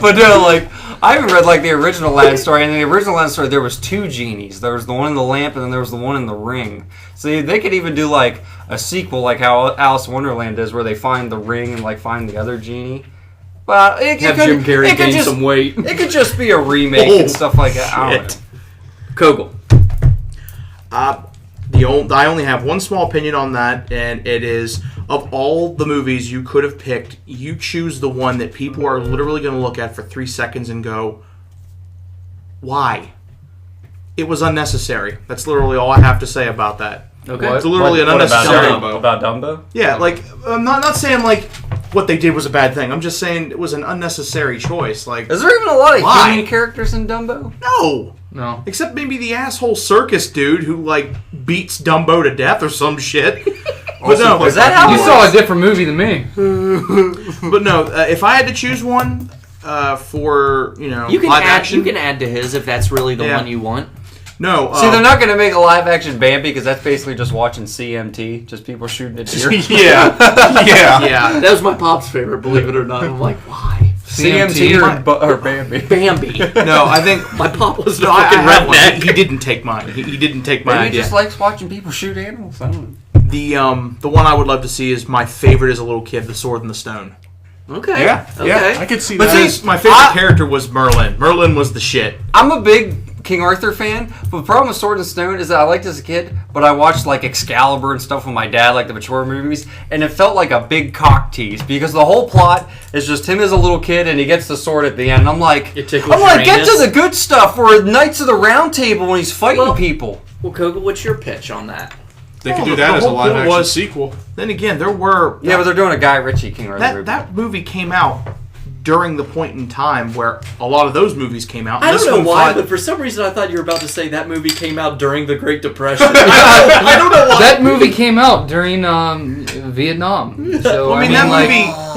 but no, I even read the original Aladdin story, and in the original Aladdin story there was two genies. There was the one in the lamp, and then there was the one in the ring. So they could even do a sequel, like how Alice in Wonderland does, where they find the ring and find the other genie. But Have Jim Carrey gain some weight. It could just be a remake and stuff like that. I don't know. Kogel. I only have one small opinion on that, and it is, of all the movies you could have picked, you choose the one that people are literally going to look at for 3 seconds and go, why? It was unnecessary. That's literally all I have to say about that. Okay. It's literally an unnecessary... About Dumbo? Yeah, I'm not saying, what they did was a bad thing. I'm just saying it was an unnecessary choice. Is there even a lot of why? human characters in Dumbo? No! No. Except maybe the asshole circus dude who, like, beats Dumbo to death or some shit. But no, is that how You it saw was? a different movie than me. But no, if I had to choose one for, You can live add. action... You can add to his if that's really the Yeah. one you want. No. See, they're not going to make a live action Bambi because that's basically just watching CMT, just people shooting at deer. Yeah. Yeah. That was my pop's favorite, believe it or not. I'm like, why? CMT or Bambi. Bambi. No, I think... My pop was the No, I fucking had one. redneck. He didn't take mine. He didn't take my Maybe he idea. just likes watching people shoot animals. I don't know. The one I would love to see is my favorite as a little kid, The Sword and the Stone. Okay. Yeah. Okay. Yeah. I could see But that. see, my favorite character was Merlin. Merlin was the shit. I'm a big King Arthur fan, but the problem with Sword and Stone is that I liked it as a kid, but I watched like Excalibur and stuff with my dad, like the mature movies, and it felt like a big cock tease because the whole plot is just him as a little kid and he gets the sword at the end. And I'm like, It tickles get Uranus. to the good stuff where Knights of the Round Table when he's fighting people. Well, Koga, what's your pitch on that? They could Oh, do that the as a whole live point action was- sequel. Then again, there were... Yeah, but they're doing a Guy Ritchie King Arthur movie. That movie came out during the point in time where a lot of those movies came out. I This don't know one why, fought- but for some reason I thought you were about to say that movie came out during the Great Depression. I don't know why. That movie came out during Vietnam. So Well, I mean, like,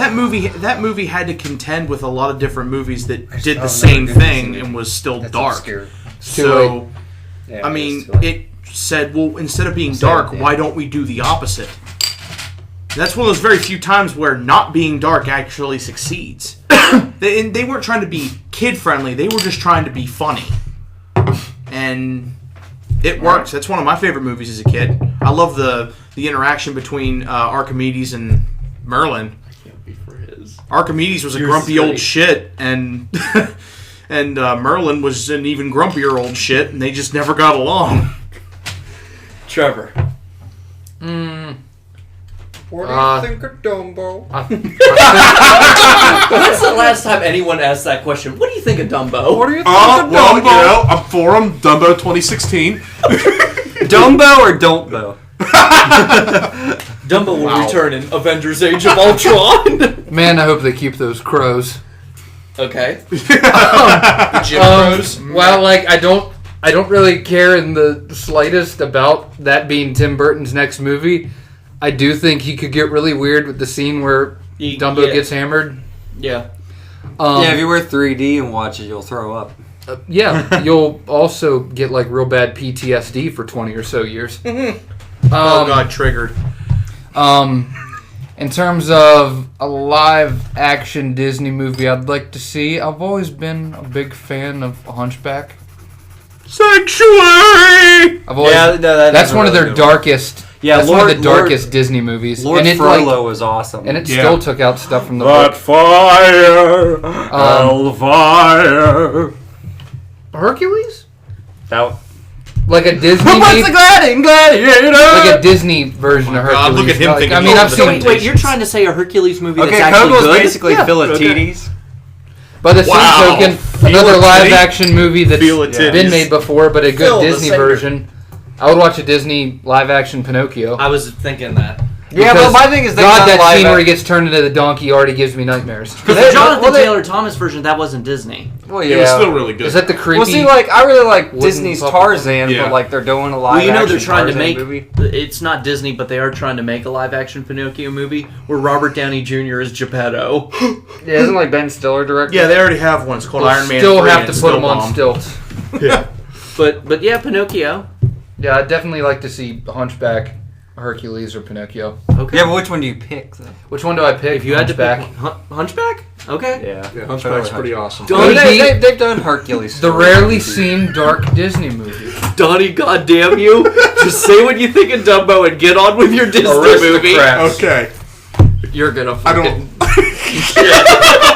that movie had to contend with a lot of different movies that did the I've same never thing seen it. and was still That's dark. obscure. So, Yeah, I mean, it's too late. it said, well, instead of being Sad, dark, yeah. why don't we do the opposite? That's one of those very few times where not being dark actually succeeds. They weren't trying to be kid-friendly. They were just trying to be funny. And it works. That's one of my favorite movies as a kid. I love the interaction between Archimedes and Merlin. Archimedes was a Yours grumpy is old great. shit, and and Merlin was an even grumpier old shit, and they just never got along. Trevor. What do you think of Dumbo? When's the last time anyone asked that question? What do you think of Dumbo? What do you think Oh, of well, Dumbo? I'm for him. Dumbo 2016. Dumbo or Don't Bo? Dumbo will Wow. return in Avengers Age of Ultron. man, I hope they keep those crows. Okay. Jim Rose. Well, like I don't really care in the slightest about that being Tim Burton's next movie. I do think he could get really weird with the scene where Dumbo gets hammered. Yeah. Yeah, if you wear 3D and watch it, you'll throw up. Yeah, you'll also get like real bad PTSD for 20 or so years. Oh God, triggered. In terms of a live action Disney movie I'd like to see, I've always been a big fan of Hunchback. Sanctuary. I've always, that's one of their darkest. Yeah, that's one of the darkest Disney movies. Lord and it, Frollo was awesome. and it Yeah. still took out stuff from the But book. fire, hellfire. Hercules? That, Like a Disney gladiator? like a Disney version of God, Hercules. look at him Like, thinking I mean, I've of seen Wait, you're trying to say a Hercules movie Okay, that's actually Kogo's good? basically Yeah. Philatides. by the same Wow. token, Feel another it, live Titty. action movie that's Feel it, been titties. made before, but a good Phil, the Disney singer. version. I would watch a Disney live action Pinocchio. I was thinking that. Yeah, Because, but my thing is they God, got that live scene where he ac- gets turned into the donkey already gives me nightmares. Because They- the Jonathan well, they- Taylor Thomas version, that wasn't Disney. Well, It was yeah. still really good. Is that the creepy? Well, see, like I really like wooden Disney's puppet? Tarzan, Yeah. but like they're doing a live Well, you know action they're trying to Tarzan make movie. it's not Disney, but they are trying to make a live action Pinocchio movie where Robert Downey Jr. is Geppetto. Yeah, isn't like Ben Stiller directing? Yeah, they already have one. It's called We'll Iron Man. still 3 have and to it's put still them on bomb. stilts. Yeah. But yeah, Pinocchio. Yeah, I'd definitely like to see Hunchback, Hercules, or Pinocchio. Okay. Yeah, but which one do you pick? Though? Which one do I pick? If you had to pick Hunchback. Hunchback? Okay. Yeah, Yeah, Hunchback's pretty awesome. Well, They've done Hercules. The story. rarely seen dark Disney movie. Donnie, goddamn you! Just say what you think of Dumbo and get on with your Disney movie. Aristocrats. Okay. You're gonna I fucking. don't.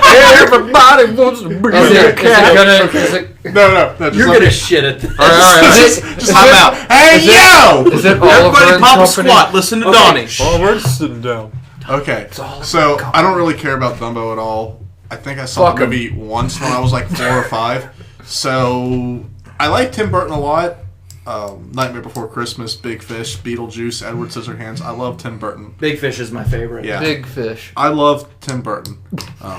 Everybody wants to be Is it gonna? Okay. Is it, No. Just You're let gonna me- shit at this. all right. Just time out. Hey, yo! Is it Everybody Oliver and pop a Company? squat. Listen to Donnie. we're sitting down. Okay, so I don't really care about Dumbo at all. I think I saw Fuck the 'em. movie once when I was like 4 or 5. So I like Tim Burton a lot. Nightmare Before Christmas, Big Fish, Beetlejuice, Edward Scissorhands. I love Tim Burton. Big Fish is my favorite. Yeah. Big Fish. I love Tim Burton.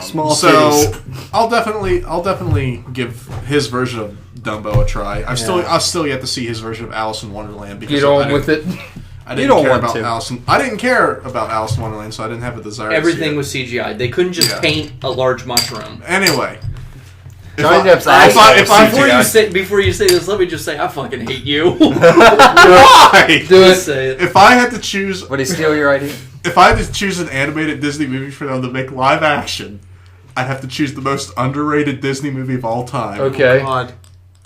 Small so titties. I'll definitely give his version of Dumbo a try. I've still yet to see his version of Alice in Wonderland because Get on with it. I didn't care about I didn't care about Alice in Wonderland, so I didn't have a desire. Everything to see it. was CGI. They couldn't just paint a large mushroom. Anyway. Johnny Depp's eyes. Before you say this, let me just say I fucking hate you. Why? Do it. Say it. If I had to choose, Would he steal your idea? if I had to choose an animated Disney movie for them to make live action, I'd have to choose the most underrated Disney movie of all time. Okay. God.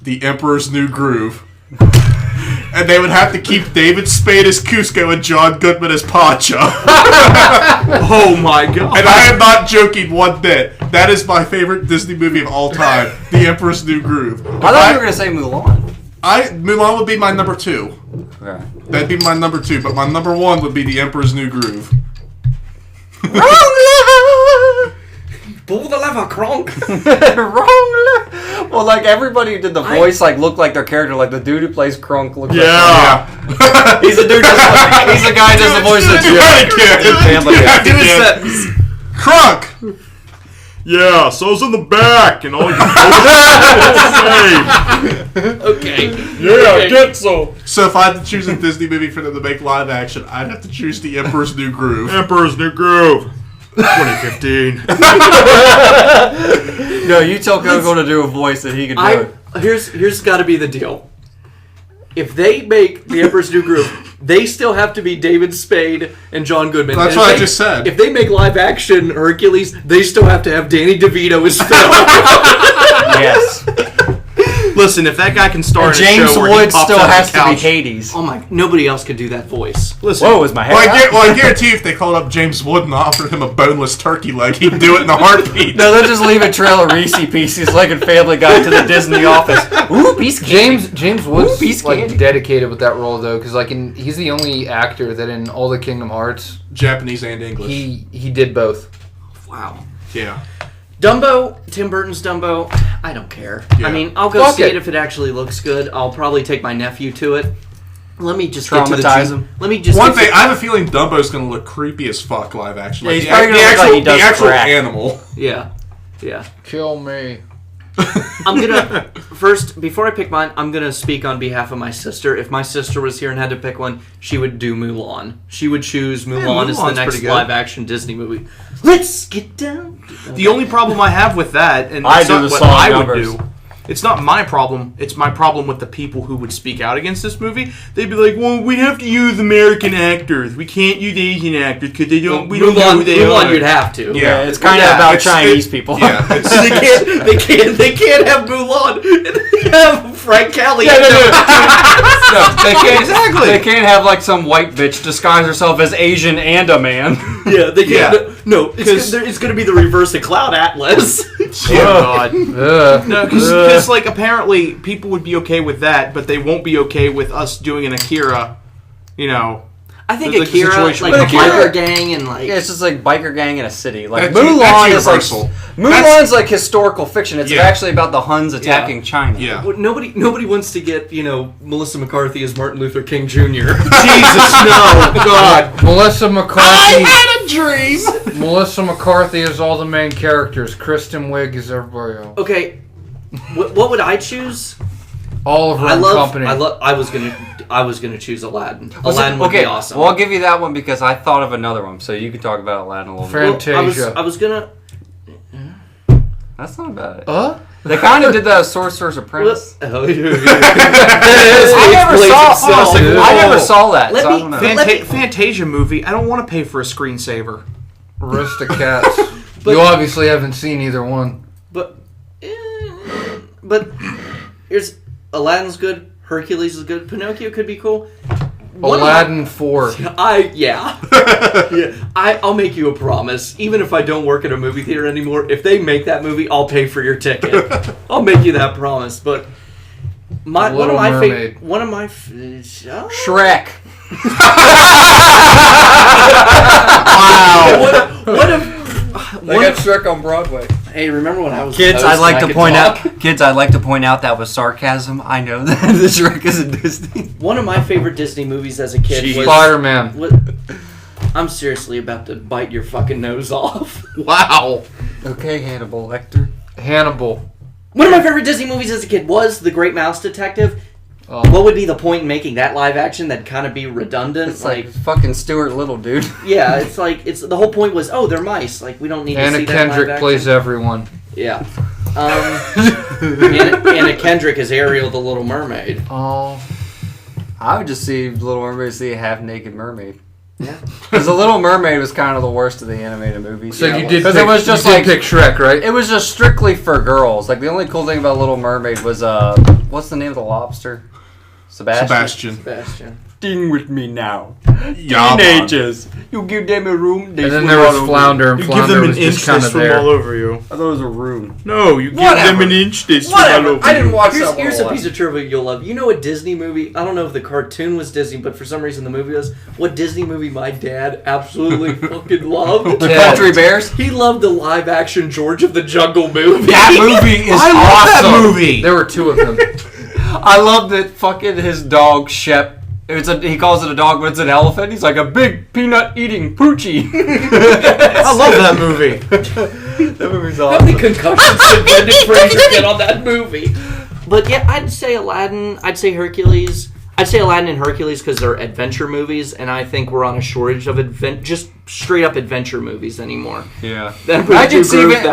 The Emperor's New Groove. And they would have to keep David Spade as Cusco and John Goodman as Pacha. Oh my god. And I am not joking one bit. That is my favorite Disney movie of all time. The Emperor's New Groove. I thought you were going to say Mulan. Mulan would be my number 2. Okay. That'd be my number 2, but my number 1 would be The Emperor's New Groove. Pull the lever, Kronk. Wrong. Well, like everybody who did the voice, like looked like their character. Like the dude who plays Kronk looks like. Yeah. He's the dude. He's the guy who does the voice of Family Guy. Do a sentence. Crunk! Yeah, so's in the back and all you Okay. Yeah, get so. So if I had to choose a Disney movie for them to make live action, I'd have to choose The Emperor's New Groove. Emperor's New Groove. 2015. No, you tell Coco to do a voice that he can do it. Here's got to be the deal. If they make The Emperor's New Groove, they still have to be David Spade and John Goodman. That's what I just said. If they make live action Hercules, they still have to have Danny DeVito as Phil. Yes. Listen, if that guy can star in a James show where he Wood pops still out has of the to be couch. Hades. Oh my! Nobody else could do that voice. Listen, Whoa, is my hair? Well, I guarantee if they called up James Wood and offered him a boneless turkey leg, he'd do it in a heartbeat. No, they'll just leave a trail of Reese pieces like in Family Guy to the Disney office. Ooh, piece of candy. James Woods piece like candy. dedicated with that role though, because like he's the only actor that in all the Kingdom Hearts Japanese and English. he did both. Wow. Yeah. Dumbo, Tim Burton's Dumbo, I don't care. Yeah. I mean, I'll go Fuck see it. it if it actually looks good. I'll probably take my nephew to it. Let me just get to the Traumatize him. Let me just One get thing, to- I have a feeling Dumbo's going to look creepy as fuck live action. Yeah, he's the, probably gonna the look actual, like he does the actual crack. animal. Yeah. Kill me. I'm gonna first before I pick mine. I'm gonna speak on behalf of my sister. If my sister was here and had to pick one, she would do Mulan. She would choose Mulan as the Mulan's next pretty good. live-action Disney movie. Let's get down. the only problem I have with that, and I it's do not the what song I numbers. would do. It's not my problem. It's my problem with the people who would speak out against this movie. They'd be like, "Well, we have to use American actors. We can't use Asian actors because they don't. We don't know who they Mulan, are." you'd have to. Yeah. It's kind of about it's- Chinese people. Yeah. It's, They can't have Mulan and they have Frank Kelly. No, they can't. Exactly. They can't have like some white bitch disguise herself as Asian and a man. Yeah, they can't. Yeah. No, it's going to be the reverse of Cloud Atlas. Oh God. Ugh. No, because like apparently people would be okay with that, but they won't be okay with us doing an Akira. You know. I think Like the Akira, situation like with a Akira. biker gang, and like Yeah, it's just like biker gang in a city. Like That's- Mulan that's is like universal. Mulan's like historical fiction. It's Yeah. actually about the Huns attacking China. yeah. Well, nobody wants to get Melissa McCarthy as Martin Luther King Jr. Jesus no, God. Melissa McCarthy. a dream. Melissa McCarthy is all the main characters. Kristen Wiig is everybody else. Okay, what would I choose? Oliver and Company. I was gonna choose Aladdin. Aladdin would be awesome. Well, I'll give you that one because I thought of another one. So you can talk about Aladdin a little bit. Fantasia. I was gonna. That's not bad. They They kind of did that as Sorcerer's Apprentice. I I never saw that. Let So me- I don't know. Fantasia movie. I don't want to pay for a screensaver. Aristocats. You obviously haven't seen either one. But here's Aladdin's good. Hercules is good. Pinocchio could be cool. Aladdin 4. I'll make you a promise. Even if I don't work at a movie theater anymore, if they make that movie, I'll pay for your ticket. I'll make you that promise. But one of Little my Mermaid. Shrek. Wow. What if They got Shrek on Broadway. Hey, remember when I was Kids, the host I'd like and I to could point talk? out. Kids, I'd like to point out that was sarcasm. I know that the Shrek is a Disney. One of my favorite Disney movies as a kid was Spider-Man. I'm seriously about to bite your fucking nose off. Wow. Okay, Hannibal Lecter. Hannibal. One of my favorite Disney movies as a kid was The Great Mouse Detective. Oh. What would be the point in making that live action that'd kind of be redundant? It's like fucking Stuart Little, dude. yeah, it's like the whole point was, oh, they're mice. Like we don't need to Anna see that live Kendrick action. plays everyone. Yeah. Anna Kendrick is Ariel, the Little Mermaid. Oh. I would just see Little Mermaid see a half-naked mermaid. Yeah. Because The Little Mermaid was kind of the worst of the animated movies. So Yeah, you did. Because Pick, it was just you did like pick Shrek, right? it was just strictly for girls. Like the only cool thing about Little Mermaid was what's the name of the lobster? Sebastian. Sebastian. Ding with me now. Yeah, Teenagers, you give them a room. They And then swim there all was over Flounder, and You give Flounder them an was inch, just they kind of swim there. all over you. you. I thought it was a room. No, you give Whatever. them an inch, they swim all Whatever. over I didn't you. watch Here's that. a piece of trivia you'll love. You know what Disney movie? I don't know if the cartoon was Disney, but for some reason the movie was. What Disney movie my dad absolutely fucking loved? The Country Bears. He loved the live-action George of the Jungle movie. That movie is I love awesome. that movie. There were two of them. I love that fucking his dog Shep. He calls it a dog, but it's an elephant. He's like a big peanut eating poochie. I love that movie. That movie's How many awesome. concussions did Brendan Fraser get on that movie? But yeah, I'd say Aladdin. I'd say Hercules. I'd say Aladdin and Hercules because they're adventure movies, and I think we're on a shortage of just straight up adventure movies anymore. Yeah. That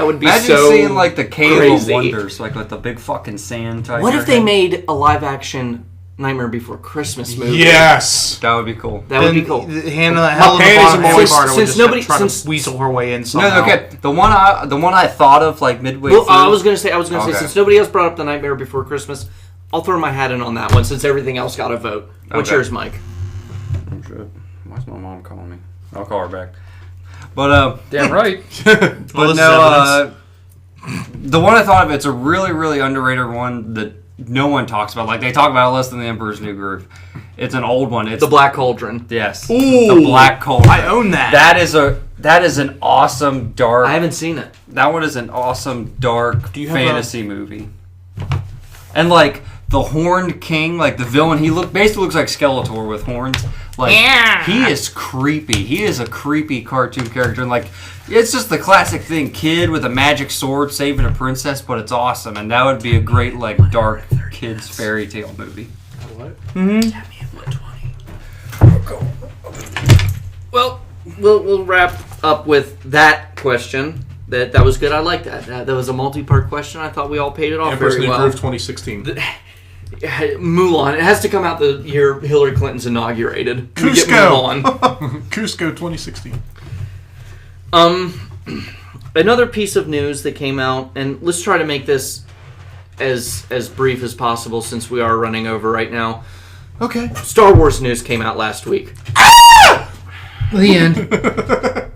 would be imagine so seeing like the Cave crazy. of Wonders, like with the big fucking sand type. What if they area. made a live action Nightmare Before Christmas movie? Yes. That would be cool. That would be cool. Hannah, Helen the panties Bonham are moist. Carter would Since just nobody- try since- to weasel her way in somehow. No, okay. The one I thought of like midway Well, through. I was gonna say Okay. since nobody else brought up the Nightmare Before Christmas, I'll throw my hat in on that one since everything else got a vote. What's Okay. yours, Mike? Oh, shit. Why's my mom calling me? I'll call her back. But Damn right. but Well, this no, the one I thought of, it's a really, really underrated one that no one talks about. Like they talk about it less than The Emperor's New Groove. It's an old one. It's The Black Cauldron. yes, Ooh. the Black Cauldron. I own that. That is an awesome dark. I haven't seen it. That one is an awesome dark you have fantasy movie. And like the Horned King, like the villain, basically looks like Skeletor with horns. Like he is creepy. He is a creepy cartoon character, and like it's just the classic thing: kid with a magic sword saving a princess. But it's awesome, and that would be a great like dark kids fairy tale movie. What? Well, we'll wrap up with that question. That was good. I like that. That was a multi-part question. I thought we all paid it off Emperor's very New well. Groove 2016. Mulan. It has to come out the year Hillary Clinton's inaugurated. We get Cusco. Mulan. Cusco 2016. Another piece of news that came out, and let's try to make this as brief as possible since we are running over right now. Okay. Star Wars news came out last week. The end.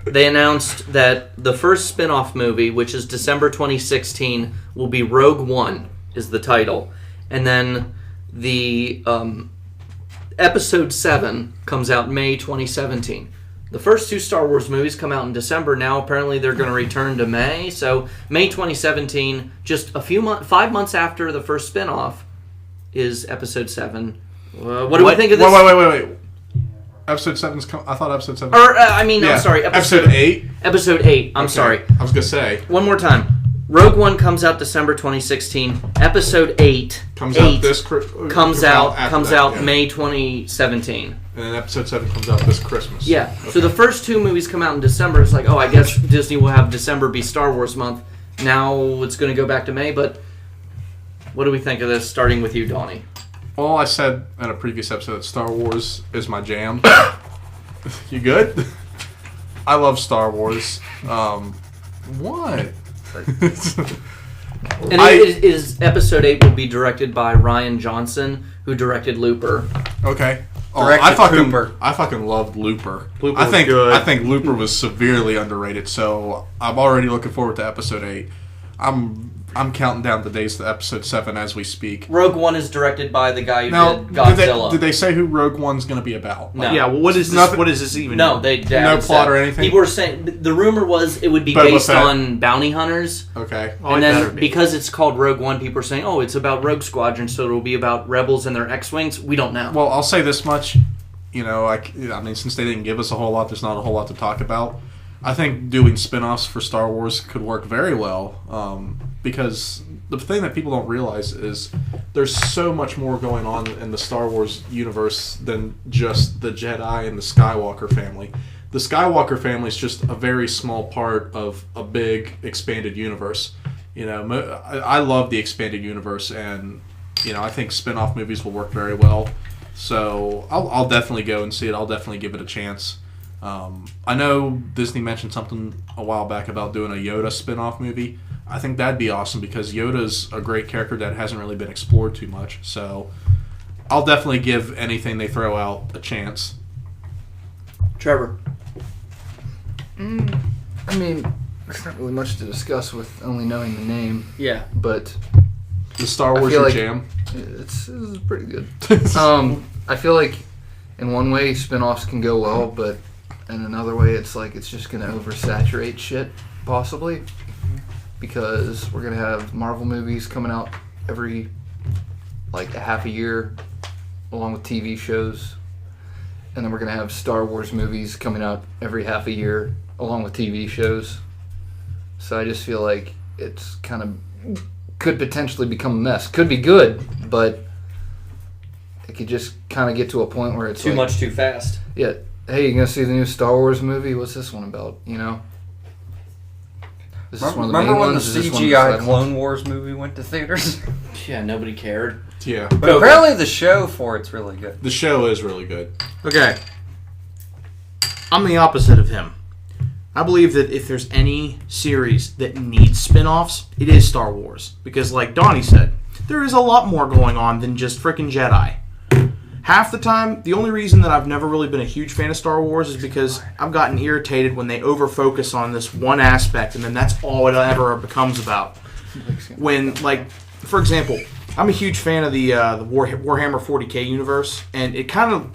They announced that the first spin-off movie, which is December 2016, will be Rogue One, is the title. And then the Episode 7 comes out May 2017. The first two Star Wars movies come out in December. Now apparently they're going to return to May. So May 2017, just 5 months after the first spin-off, is Episode 7. What do we think of this? Wait. Episode 7's I thought episode 7. Or, I'm sorry. Episode 8. Episode 8. I'm Okay. sorry. I was gonna say One more time. Rogue One comes out December 2016. Episode 8 comes out this after comes that, out yeah. May 2017. And then episode 7 comes out this Christmas. Yeah. Okay. So the first two movies come out in December. It's like, oh, I guess Disney will have December be Star Wars month. Now it's going to go back to May. But what do we think of this? Starting with you, Donnie. Well, I said in a previous episode that Star Wars is my jam. You good? I love Star Wars. What? And is Episode 8 will be directed by Rian Johnson, who directed Looper. Okay. Directed Cooper. I fucking loved Looper. Looper I think was good. I think Looper was severely underrated. So I'm already looking forward to episode 8. I'm I'm counting down the days to episode 7 as we speak. Rogue One is directed by the guy who Now, did Godzilla. did they say who Rogue One's going to be about? No. Yeah, well, what is this? What is this even? No, they No haven't plot said. or anything? People were saying the rumor was it would be Boba based Fett. on bounty hunters. Okay. Oh, And it better then be. because it's called Rogue One, people are saying, "Oh, it's about Rogue Squadron, so it'll be about rebels and their X-wings." We don't know. Well, I'll say this much. I mean, since they didn't give us a whole lot, there's not a whole lot to talk about. I think doing spin-offs for Star Wars could work very well because the thing that people don't realize is there's so much more going on in the Star Wars universe than just the Jedi and the Skywalker family. The Skywalker family is just a very small part of a big expanded universe. I love the expanded universe, and I think spin-off movies will work very well. So I'll definitely go and see it. I'll definitely give it a chance. I know Disney mentioned something a while back about doing a Yoda spin-off movie. I think that'd be awesome because Yoda's a great character that hasn't really been explored too much. So I'll definitely give anything they throw out a chance. Trevor. I mean, there's not really much to discuss with only knowing the name, Yeah. but The Star Wars feel your like- jam. it's pretty good. I feel like in one way spin-offs can go well, but in another way it's like it's just going to oversaturate shit, possibly. Because we're going to have Marvel movies coming out every, like, a half a year, along with TV shows. And then we're going to have Star Wars movies coming out every half a year, along with TV shows. So I just feel like it's kind of could potentially become a mess. Could be good, but it could just kind of get to a point where it's Too like, much too fast. Yeah, hey, you gonna see the new Star Wars movie? What's this one about? Is this one of the Remember main when the ones? Is this one of the CGI side ones? Clone Wars movie went to theaters? Yeah, nobody cared. Yeah. But apparently the show for it's really good. The show is really good. Okay. I'm the opposite of him. I believe that if there's any series that needs spin-offs, it is Star Wars. Because like Donnie said, there is a lot more going on than just frickin' Jedi. Half the time, the only reason that I've never really been a huge fan of Star Wars is because I've gotten irritated when they over-focus on this one aspect, and then that's all it ever becomes about. When, like, for example, I'm a huge fan of the Warhammer 40k universe, and it kind of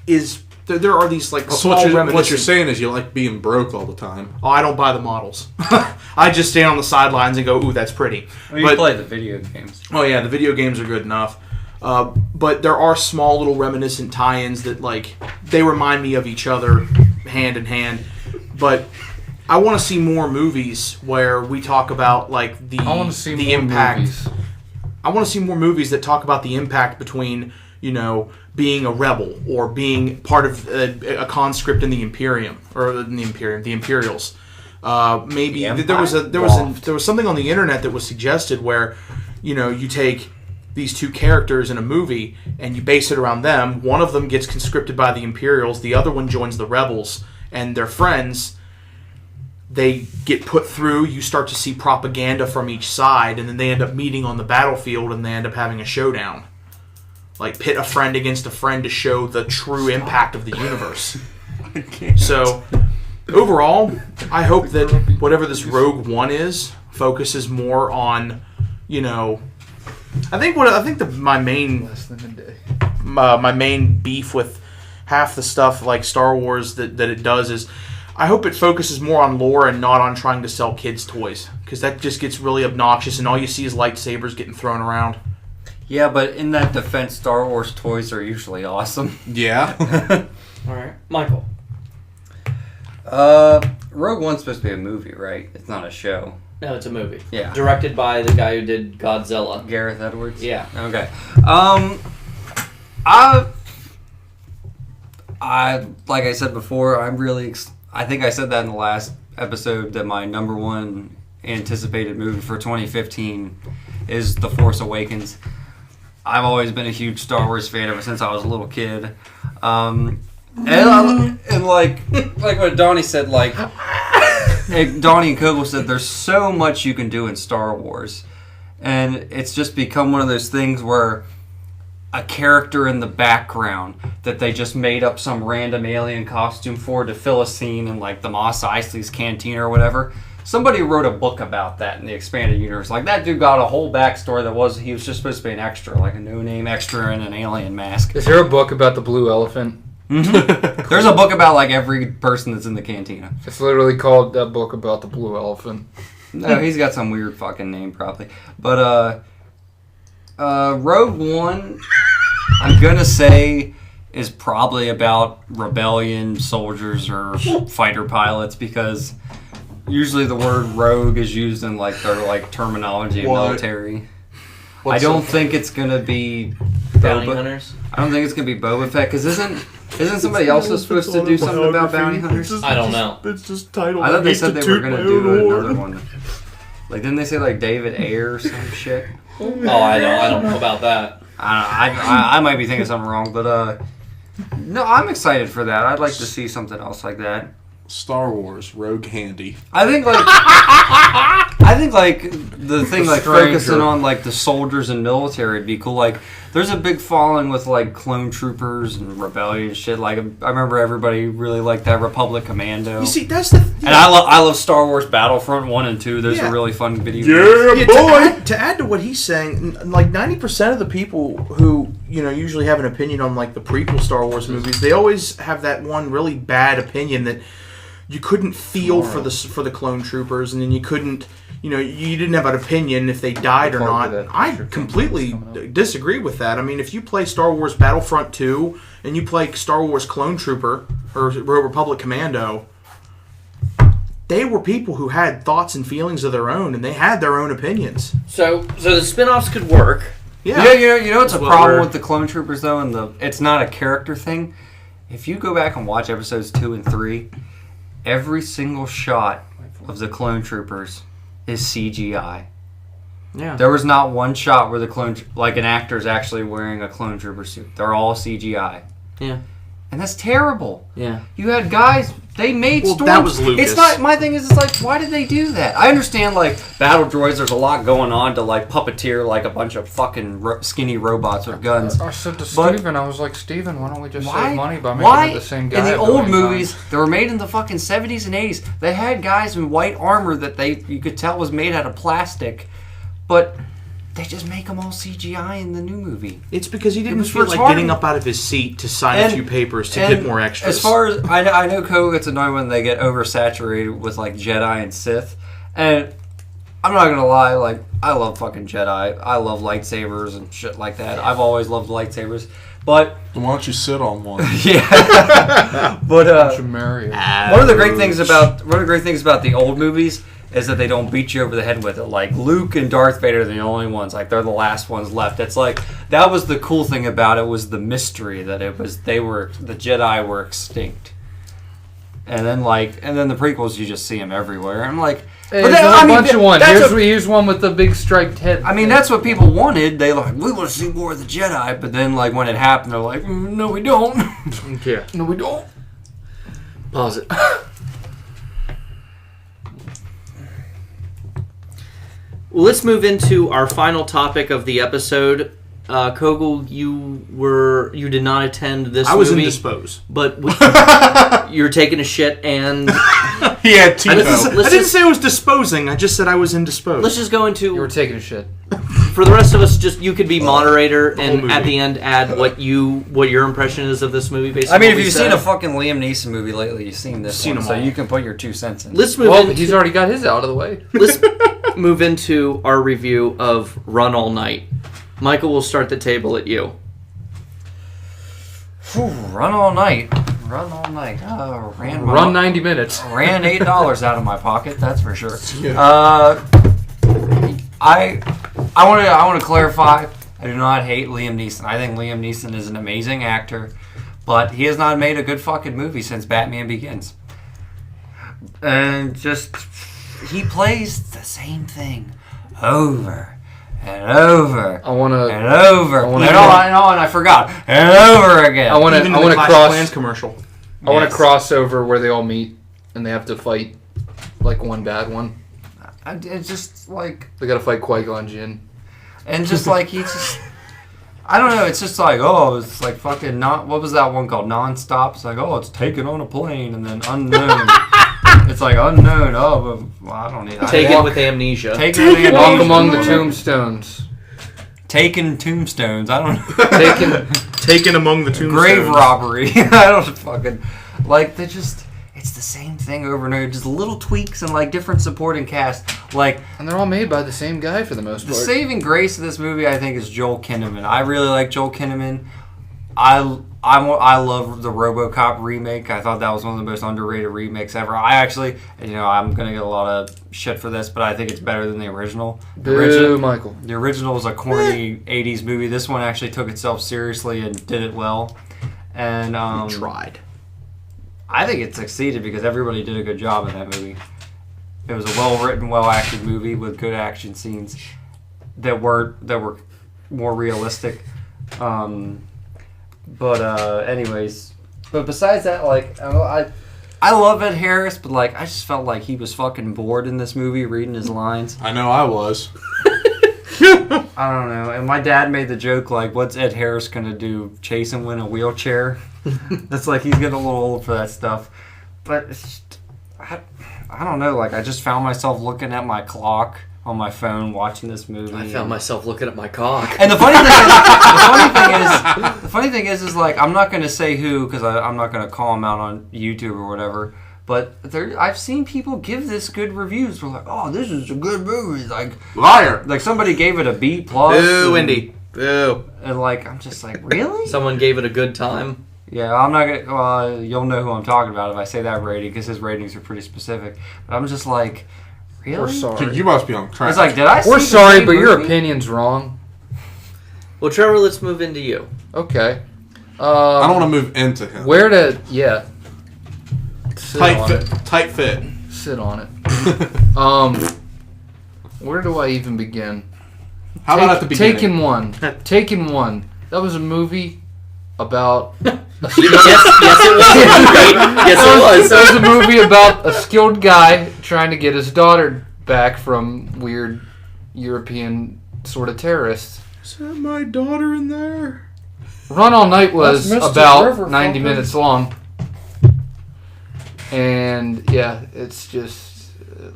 is... There are these, like, So small what you're reminiscent... saying is you like being broke all the time. Oh, I don't buy the models. I just stand on the sidelines and go, ooh, that's pretty. Well, you play the video games. Oh, yeah, the video games are good enough. But there are small little reminiscent tie-ins that, like, they remind me of each other hand in hand. But I want to see more movies where we talk about, like, I want to see the more impact. movies. I want to see more movies that talk about the impact between, being a rebel or being part of a conscript in the Imperium or the Imperials. Maybe there was something on the internet that was suggested where, you take these two characters in a movie and you base it around them. One of them gets conscripted by the Imperials, the other one joins the rebels, and they're friends. They get put through, you start to see propaganda from each side, and then they end up meeting on the battlefield and they end up having a showdown. Like, pit a friend against a friend to show the true impact of the universe. So, overall, I hope that whatever this Rogue One is focuses more on, my main Less than a day. my main beef with half the stuff like Star Wars that it does is I hope it focuses more on lore and not on trying to sell kids toys, because that just gets really obnoxious and all you see is lightsabers getting thrown around. Yeah, but in that defense, Star Wars toys are usually awesome. Yeah. All right, Michael. Rogue One's supposed to be a movie, right? It's not a show. No, it's a movie. Yeah. Directed by the guy who did Godzilla. Gareth Edwards? Yeah. Okay. I like I said before, I'm really... I think I said that in the last episode that my number one anticipated movie for 2015 is The Force Awakens. I've always been a huge Star Wars fan ever since I was a little kid. And like what Donnie said, like Donnie and Kogel said, there's so much you can do in Star Wars. And it's just become one of those things where a character in the background that they just made up some random alien costume for to fill a scene in like the Mos Eisley's canteen or whatever. somebody wrote a book about that in the expanded universe. Like that dude got a whole backstory that he was just supposed to be an extra, like a no-name extra in an alien mask. Is there a book about the blue elephant? Mm-hmm. There's a book about like every person that's in the cantina. It's literally called that book about the blue elephant. No, he's got some weird fucking name probably. But Rogue One, I'm gonna say, is probably about rebellion soldiers or fighter pilots, because usually the word rogue is used in like their like terminology in military. I don't think it's gonna be Bounty hunters. I don't think it's gonna be Boba Fett, because isn't somebody else supposed to do something about bounty hunters? I don't know. It's just titled. I thought they said they were gonna do another one. Like, didn't they say like David Ayer or some shit? Oh, I don't know about that. I might be thinking something wrong, but no, I'm excited for that. I'd like to see something else like that. Star Wars Rogue Handy. I think like the thing like focusing on like the soldiers and military would be cool. Like there's a big following with like clone troopers and rebellion shit. Like I remember everybody really liked that Republic Commando. You see, that's the. And I love Star Wars Battlefront 1 and 2. Those are really fun video games. Yeah, to add to what he's saying, like 90% of the people who usually have an opinion on like the prequel Star Wars movies, they always have that one really bad opinion that you couldn't feel for the clone troopers, and then you couldn't. You didn't have an opinion if they died or not. I completely disagree with that. I mean, if you play Star Wars Battlefront 2 and you play Star Wars Clone Trooper or Republic Commando, they were people who had thoughts and feelings of their own, and they had their own opinions. So the spin-offs could work. Yeah. You know what's a problem with the Clone Troopers, though, and it's not a character thing? If you go back and watch episodes 2 and 3, every single shot of the Clone Troopers is CGI. Yeah. There was not one shot where an actor's actually wearing a Clone Trooper suit. They're all CGI. Yeah. And that's terrible. Yeah. You had guys, they made storms. That was Lucas. It's not, my thing is, it's like, why did they do that? I understand, like, battle droids, there's a lot going on to, like, puppeteer, like, a bunch of fucking skinny robots with guns. I said to Steven, I was like, Steven, why don't we just save money by making Why? it the same guy? In the old movies, they were made in the fucking 70s and 80s, they had guys in white armor that you could tell was made out of plastic, but they just make them all CGI in the new movie. It's because he didn't feel like getting up out of his seat to sign a few papers to get more extras. As far as I know, Ko gets annoyed when they get oversaturated with like Jedi and Sith, and I'm not gonna lie, like I love fucking Jedi. I love lightsabers and shit like that. I've always loved lightsabers, but Why don't you sit on one? yeah, but one of the great things about the old movies is that they don't beat you over the head with it. Like Luke and Darth Vader are the only ones. Like they're the last ones left. It's like that was the cool thing about it, was the mystery that the Jedi were extinct. And then the prequels, you just see them everywhere. I'm like, hey, there's a bunch of ones. Here's one with the big striped head. I mean, that's what people wanted. They like, we want to see more of the Jedi. But then like when it happened, they're like, no, we don't. Yeah. No, we don't. Pause it. Well, let's move into our final topic of the episode. Kogel, you did not attend this movie. I was indisposed. But you're taking a shit and... He had TiVo. I didn't say I was disposing. I just said I was indisposed. Let's just go into... You were taking a shit. For the rest of us, just you could be moderator and at the end add what your impression is of this movie. Based on if what you've seen a fucking Liam Neeson movie lately, you've seen this one, so you can put your 2 cents in. Let's move he's already got his out of the way. Let's move into our review of Run All Night. Michael, will start the table at you. Run all night. Run all night. Run 90 minutes. Ran $8 out of my pocket. That's for sure. Yeah. I want to clarify. I do not hate Liam Neeson. I think Liam Neeson is an amazing actor, but he has not made a good fucking movie since Batman Begins. And just he plays the same thing over and over and over and I forgot and over again. I want to cross Plans commercial. I want to cross over where they all meet and they have to fight like one bad one. It's just like they gotta fight Qui-Gon Jinn, and just like he just. I don't know, it's just like, it's like fucking what was that one called? Non-stop? It's like, it's taken on a plane and then unknown. It's like unknown. Oh, but I don't need. Take it with amnesia. Take it with amnesia. Walk among the tombstones. Taking tombstones. I don't know. Taken among the tombstones. Grave robbery. I don't fucking like. They just. It's the same thing over and over. Just little tweaks and like different supporting cast. Like, And they're all made by the same guy for the most the part. saving grace of this movie, I think, is Joel Kinnaman. I really like Joel Kinnaman. I love the RoboCop remake. I thought that was one of the most underrated remakes ever. I actually, I'm gonna get a lot of shit for this, but I think it's better than the original. Boo, Michael. The original was a corny '80s movie. This one actually took itself seriously and did it well. And Tried. I think it succeeded because everybody did a good job in that movie. It was a well-written, well-acted movie with good action scenes that were more realistic. Anyways, but besides that, like, I love Ed Harris, but like, I just felt like he was fucking bored in this movie reading his lines. I know I was. I don't know. And my dad made the joke like, "What's Ed Harris gonna do? Chase and win a wheelchair?" That's like he's getting a little old for that stuff. But it's just, I don't know. Like, I just found myself looking at my clock on my phone watching this movie. I found myself looking at my cock. And the funny thing is like, I'm not gonna say who because I'm not gonna call him out on YouTube or whatever. But I've seen people give this good reviews. They're like, "Oh, this is a good movie." Like, Liar. like somebody gave it a B+. Boo, Indy. Boo. And like, I'm just like, really? Someone gave it a good time. Yeah, I'm not gonna. Well, you'll know who I'm talking about if I say that rating because his ratings are pretty specific. But I'm just like, really? We're sorry. Dude, you must be on crack. It's like, did I? We're see the sorry, same but your movie? opinion's wrong. Well, Trevor, let's move into you. Okay. I don't want to move into him. Where to... Yeah. Sit on it. Tight fit. Sit on it. Where do I even begin? How about at the beginning? Taken One. Taken One. That was a movie about... Yes, it was. Right? Yes, it was. That was a movie about a skilled guy trying to get his daughter back from weird European sort of terrorists. Is that my daughter in there? Run All Night was That's Mr. about River, 90 fucker. minutes long. And, yeah, it's just...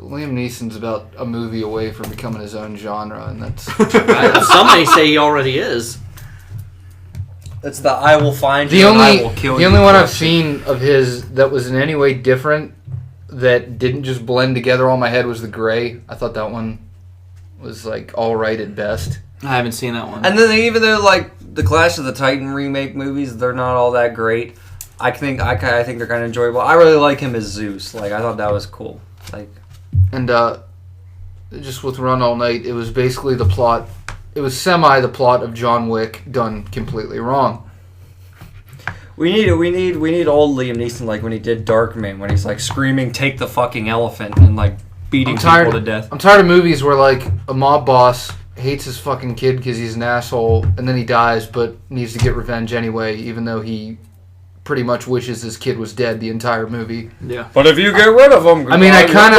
Liam Neeson's about a movie away from becoming his own genre, and that's... Some may say he already is. It's the I will find The you and I only will kill the you. only one I've seen of his that was in any way different that didn't just blend together all in my head was The Gray. I thought that one was like all right at best. I haven't seen that one. And then even though like the Clash of the Titan remake movies, they're not all that great. I think they're kind of enjoyable. I really like him as Zeus. Like I thought that was cool. Like, And just with Run All Night, it was basically the plot. It was the plot of John Wick done completely wrong. we need old Liam Neeson like when he did Darkman, when he's like screaming, "Take the fucking elephant," and like beating people to death. I'm tired of movies where like a mob boss hates his fucking kid because he's an asshole, and then he dies, but needs to get revenge anyway, even though he pretty much wishes his kid was dead the entire movie. Yeah. But if you get rid of him, I mean, I kind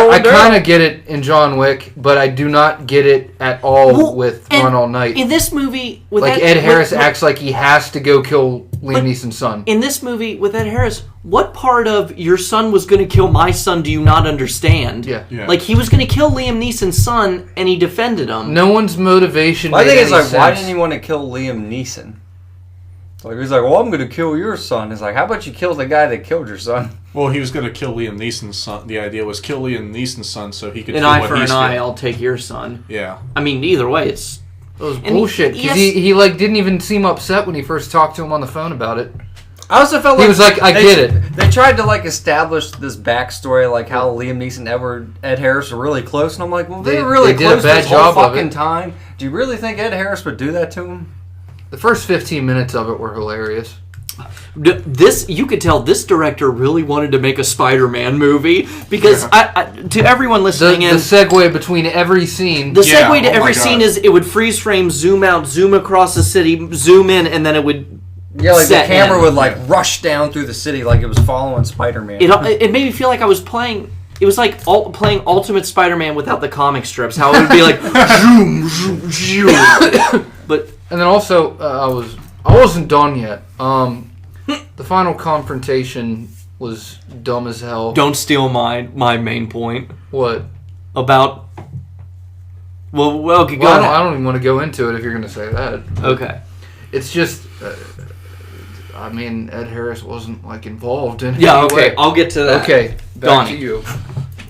of get it in John Wick, but I do not get it at all with Run All Night. In this movie, with Like Ed Harris acts like he has to go kill Liam Neeson's son. In this movie with Ed Harris, what part of your son was going to kill my son do you not understand? Yeah. Like he was going to kill Liam Neeson's son, and he defended him. No one's motivation. I made think it's any like, why sense. didn't he want to kill Liam Neeson? Like he's like, well, I'm going to kill your son. It's like, how about you kill the guy that killed your son? Well, he was going to kill Liam Neeson's son. The idea was kill Liam Neeson's son so he could An feel eye what for he's an eye, feeling. I'll take your son. Yeah. I mean, either way, it's... It was And bullshit. he- Because yes. he like didn't even seem upset when he first talked to him on the phone about it. I also felt He like was like, I get it. They tried to like establish this backstory, like how Liam Neeson and Ed Harris were really close, and I'm like, well, they were really they did a close bad this whole job of fucking it. time. Do you really think Ed Harris would do that to him? The first 15 minutes of it were hilarious. This, you could tell this director really wanted to make a Spider-Man movie because to everyone The listening in, segue between every scene. the Yeah, segue to oh my every God. scene is it would freeze frame, zoom out, zoom across the city, zoom in, and then it would. Yeah, like the set camera in. would like rush down through the city like it was following Spider-Man. It made me feel like I was playing. It was like playing Ultimate Spider-Man without the comic strips. How it would be like zoom, zoom, zoom. But And then also, I wasn't done yet. The final confrontation was dumb as hell. Don't steal my main point What? about. Well, okay, go Well, ahead. I don't even want to go into it if you're going to say that. Okay. It's just, I mean, Ed Harris wasn't like involved in. Yeah. any Okay. way. I'll get to that. Okay. Back Donnie. to you.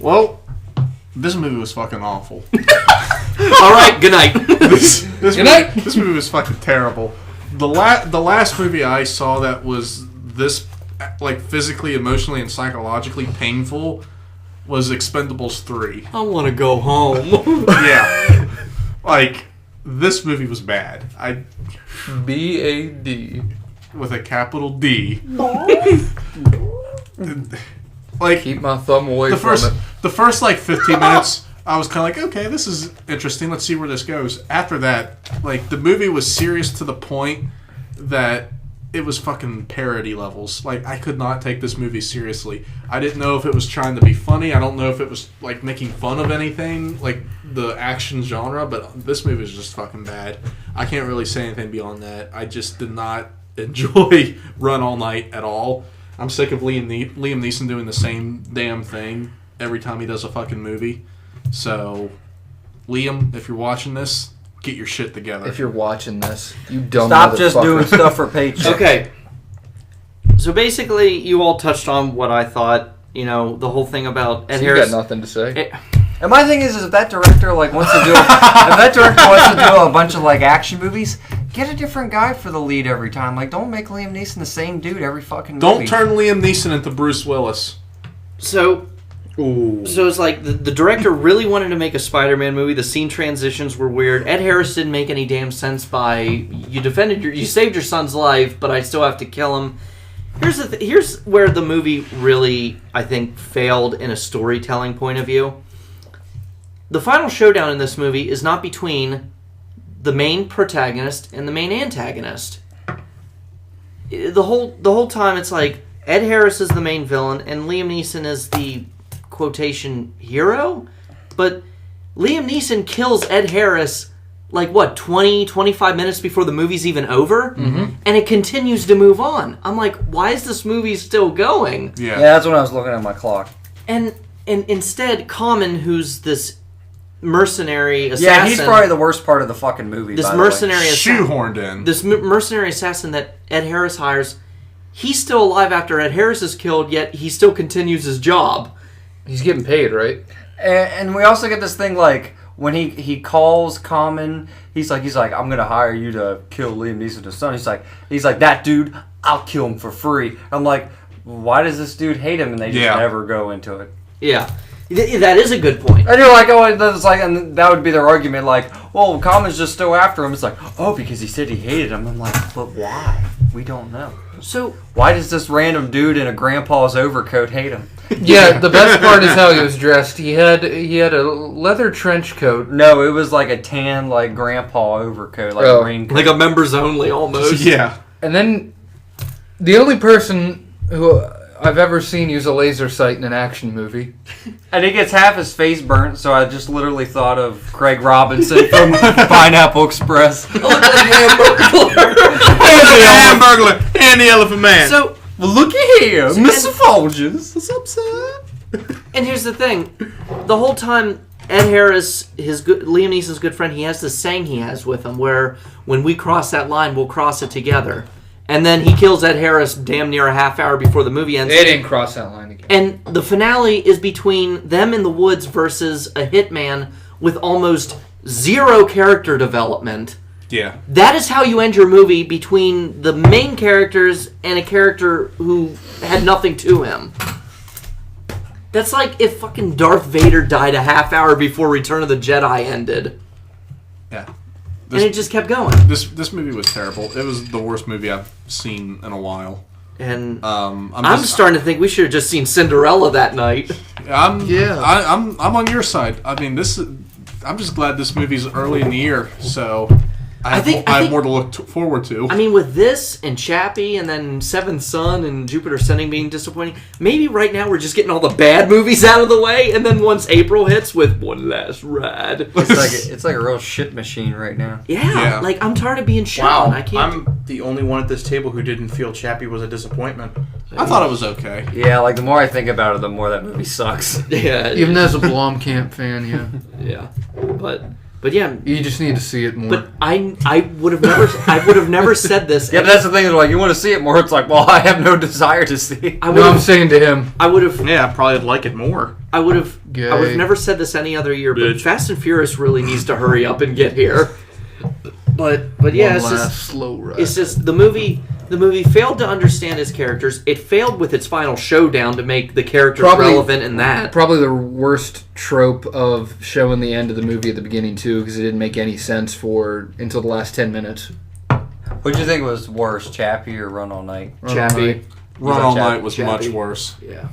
Well, this movie was fucking awful. All right. Good night. this Good night. This movie was fucking terrible. The last movie I saw that was this like physically, emotionally, and psychologically painful was Expendables 3. I want to go home. Yeah, like this movie was bad. B-A-D. With a capital D. Like Keep my thumb away from it. the first like 15 minutes, I was kind of like, okay, this is interesting. Let's see where this goes. After that, like the movie was serious to the point that it was fucking parody levels. Like I could not take this movie seriously. I didn't know if it was trying to be funny. I don't know if it was like making fun of anything, like the action genre. But this movie is just fucking bad. I can't really say anything beyond that. I just did not enjoy Run All Night at all. I'm sick of Liam Neeson doing the same damn thing every time he does a fucking movie. So, Liam, if you're watching this, get your shit together. If you're watching this, you dumb Stop just motherfucker. doing stuff for paycheck. Okay. So basically, you all touched on what I thought. You know, the whole thing about Ed So you Harris. got nothing to say. And my thing is if that director like wants to do, if that director wants to do a bunch of like action movies, get a different guy for the lead every time. Like, don't make Liam Neeson the same dude every fucking movie. Don't turn Liam Neeson into Bruce Willis. So it's like the director really wanted to make a Spider-Man movie. The scene transitions were weird. Ed Harris didn't make any damn sense by you saved your son's life, but I still have to kill him. Here's where the movie really, I think, failed in a storytelling point of view. The final showdown in this movie is not between the main protagonist and the main antagonist. The whole time it's like Ed Harris is the main villain and Liam Neeson is the quotation hero, but Liam Neeson kills Ed Harris like what 20-25 minutes before the movie's even over, and it continues to move on. I'm like, why is this movie still going? Yeah. Yeah, that's when I was looking at my clock. And instead, Common, who's this mercenary assassin, Yeah, he's probably the worst part of the fucking movie. this by the way. mercenary assassin, Shoehorned in. this mercenary assassin that Ed Harris hires. He's still alive after Ed Harris is killed, yet he still continues his job. He's getting paid, right? And we also get this thing like when he calls Common, he's like I'm gonna hire you to kill Liam Neeson's son. He's like that dude, I'll kill him for free. I'm like, why does this dude hate him? And they just never go into it. Yeah, that is a good point. And you're like, oh, that's like, and that would be their argument, like, well, Common's just still after him. It's like, oh, because he said he hated him. I'm like, but why? We don't know. So Why does this random dude in a grandpa's overcoat hate him? Yeah, the best part is how he was dressed. He had a leather trench coat. No, it was like a tan, like grandpa overcoat, like Oh. raincoat. like a members only almost. Yeah. And then the only person who I've ever seen use a laser sight in an action movie. And he gets half his face burnt, so I just literally thought of Craig Robinson from Pineapple Express. Hamburglar and the Elephant Man. So, Well, look at here, Mr. Folgers. What's up, son? and here's the thing: the whole time, Ed Harris, Liam Neeson's good friend, he has this saying he has with him, where when we cross that line, we'll cross it together. And then he kills Ed Harris damn near a half hour before the movie ends. They didn't cross that line again. And the finale is between them in the woods versus a hitman with almost zero character development. Yeah. That is how you end your movie, between the main characters and a character who had nothing to him. That's like if fucking Darth Vader died a half hour before Return of the Jedi ended. Yeah. And it just kept going. This movie was terrible. It was the worst movie I've seen in a while. And I'm starting to think we should have just seen Cinderella that night. I'm on your side. I mean, I'm just glad this movie's early in the year. So I have more to look forward to. I mean, with this and Chappie and then Seventh Son and Jupiter Ascending being disappointing, maybe right now we're just getting all the bad movies out of the way, and then once April hits with One Last Ride. It's like a real shit machine right now. Yeah, like I'm tired of being shit Wow, on. I can't. I'm the only one at this table who didn't feel Chappie was a disappointment. I thought it was okay. Yeah, like the more I think about it, the more that movie sucks. Yeah, Even as a Blomkamp fan, yeah. yeah, but yeah. You just need to see it more. But I would have never said this. Yeah, but that's the thing. Like, you want to see it more. It's like, well, I have no desire to see it. I'm saying to him. I would have. Yeah, I probably would like it more. I would have never said this any other year. But Fast and Furious really needs to hurry up and get here. But yeah, it's just slow ride. It's just the movie. The movie failed to understand its characters. It failed with its final showdown to make the characters relevant in that. Probably the worst trope of showing the end of the movie at the beginning, too, because it didn't make any sense until the last 10 minutes. What do you think was worse, Chappie or Run All Night? Chappie. Run All Night was much worse. Yeah.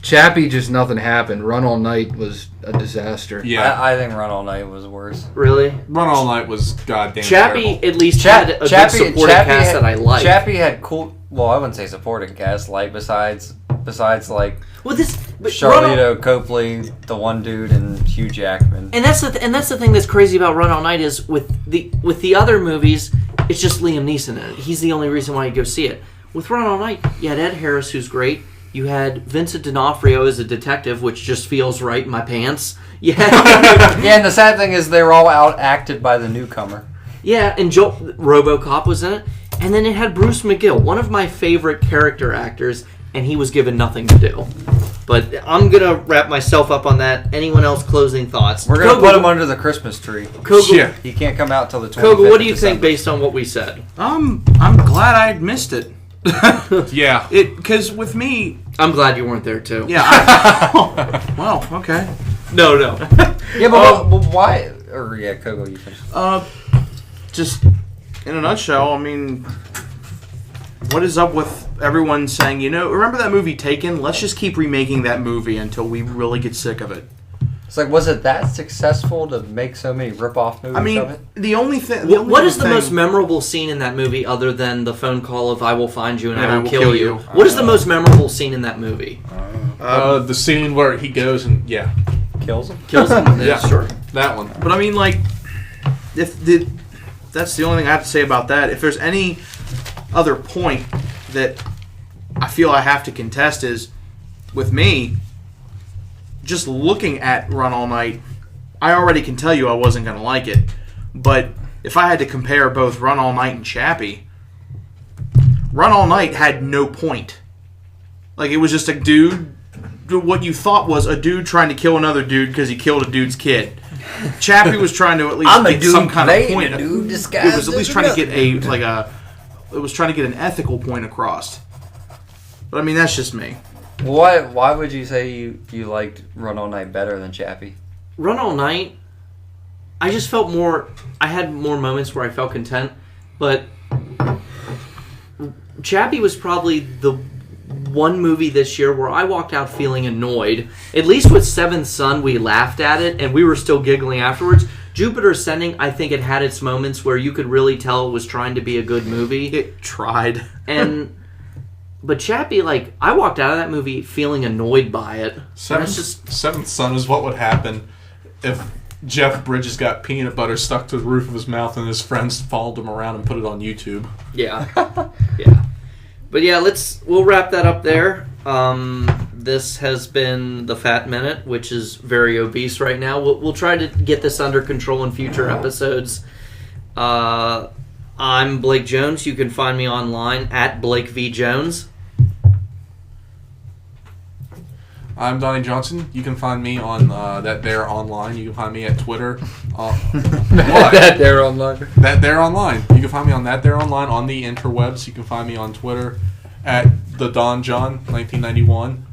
Chappie, just nothing happened. Run All Night was a disaster. Yeah. I think Run All Night was worse. Really? Run All Night was goddamn Chappie terrible. at least had a good supporting cast that I liked. Chappie had cool. Well, I wouldn't say supporting cast. Like besides like Charlito Copley, the one dude, and Hugh Jackman. And that's the thing that's crazy about Run All Night is with the other movies, it's just Liam Neeson in it. He's the only reason why you go see it. With Run All Night, you had Ed Harris, who's great. You had Vincent D'Onofrio as a detective, which just feels right in my pants. Yeah. Yeah, and the sad thing is they were all out acted by the newcomer. Yeah, and RoboCop was in it. And then it had Bruce McGill, one of my favorite character actors, and he was given nothing to do. But I'm going to wrap myself up on that. Anyone else closing thoughts? We're going to put him under the Christmas tree. Yeah. He can't come out till the 25th. Koga, what do you think based on what we said? I'm glad I missed it. Yeah. Because with me... I'm glad you weren't there, too. Yeah. Well, okay. No. Yeah, but why... Or, yeah, Kogo, you finish. Just in a nutshell, I mean... What is up with everyone saying, remember that movie Taken? Let's just keep remaking that movie until we really get sick of it. It's like, was it that successful to make so many rip-off movies of it? The only thing... What is the most memorable scene in that movie other than the phone call of I will find you and I will kill you? What is the most memorable scene in that movie? The scene where he goes and, Kills him? Kills him? Yeah. Sure. That one. But I mean, that's the only thing I have to say about that. If there's any other point that I feel I have to contest is, with me, just looking at Run All Night, I already can tell you I wasn't going to like it. But if I had to compare both Run All Night and Chappie, Run All Night had no point. Like, it was just a dude, what you thought was a dude trying to kill another dude because he killed a dude's kid. Chappie was trying to at least get some kind of point. It was at least trying to get it was trying to get an ethical point across. But I mean, that's just me. Why would you say you liked Run All Night better than Chappie? Run All Night, I just felt I had more moments where I felt content, but Chappie was probably the one movie this year where I walked out feeling annoyed. At least with Seventh Son, we laughed at it, and we were still giggling afterwards. Jupiter Ascending, I think it had its moments where you could really tell it was trying to be a good movie. It tried. But Chappie, I walked out of that movie feeling annoyed by it. Seventh Son is what would happen if Jeff Bridges got peanut butter stuck to the roof of his mouth and his friends followed him around and put it on YouTube. Yeah. Yeah. But yeah, we'll wrap that up there. This has been the Fat Minute, which is very obese right now. We'll try to get this under control in future episodes. I'm Blake Jones. You can find me online at Blake V. Jones. I'm Donnie Johnson. You can find me on That There Online. You can find me at Twitter. That There Online. That There Online. You can find me on That There Online on the interwebs. You can find me on Twitter at the Don John 1991.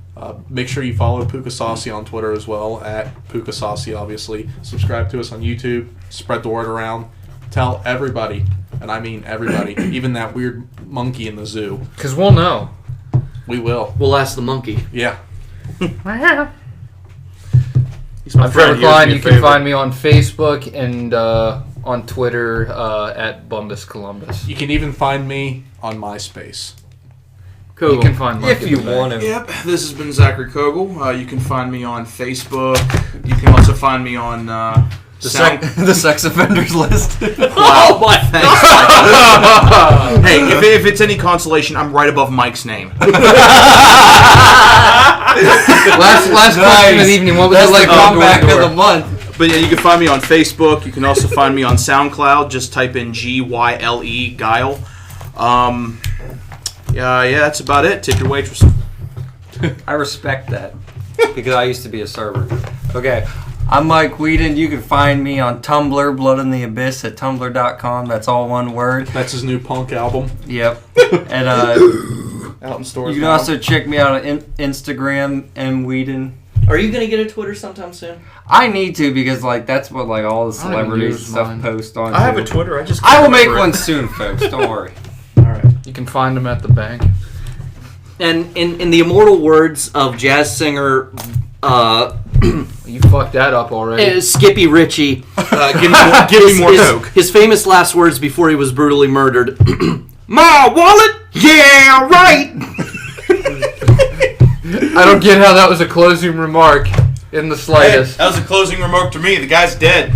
Make sure you follow Pooka Saucy on Twitter as well, at Pooka Saucy, obviously. Subscribe to us on YouTube. Spread the word around. Tell everybody, and I mean everybody, even that weird monkey in the zoo. Because we'll know. We will. We'll ask the monkey. Yeah. I'm Trevor Klein. You can find me on Facebook and on Twitter at Bundus Columbus. You can even find me on MySpace. You can find Mike If in you the back. want to. Yep, this has been Zachary Kogel. You can find me on Facebook. You can also find me on The sex offenders list. Wow, thanks. Hey, if it's any consolation, I'm right above Mike's name. Last question of the evening. What was That's it like the going comeback door to of door? the month. But yeah, you can find me on Facebook. You can also find me on SoundCloud. Just type in GYLE Guile. Yeah, that's about it. Tip your waitress. I respect that because I used to be a server. Okay, I'm Mike Whedon. You can find me on Tumblr, Blood in the Abyss at tumblr.com. That's all one word. That's his new punk album. Yep. And Out in stores. you can now. also check me out on Instagram, Whedon. Are you gonna get a Twitter sometime soon? I need to because that's what all the I don't even celebrities use and stuff mine. post on. I have a Twitter. I just. I will can't make remember one it. soon, folks. Don't worry. All right. You can find him at the bank. And in the immortal words of jazz singer You fucked that up already. Skippy Ritchie, Give me more coke. his famous last words before he was brutally murdered. My wallet? Yeah, right. I don't get how that was a closing remark in the slightest. That was a closing remark to me. The guy's dead.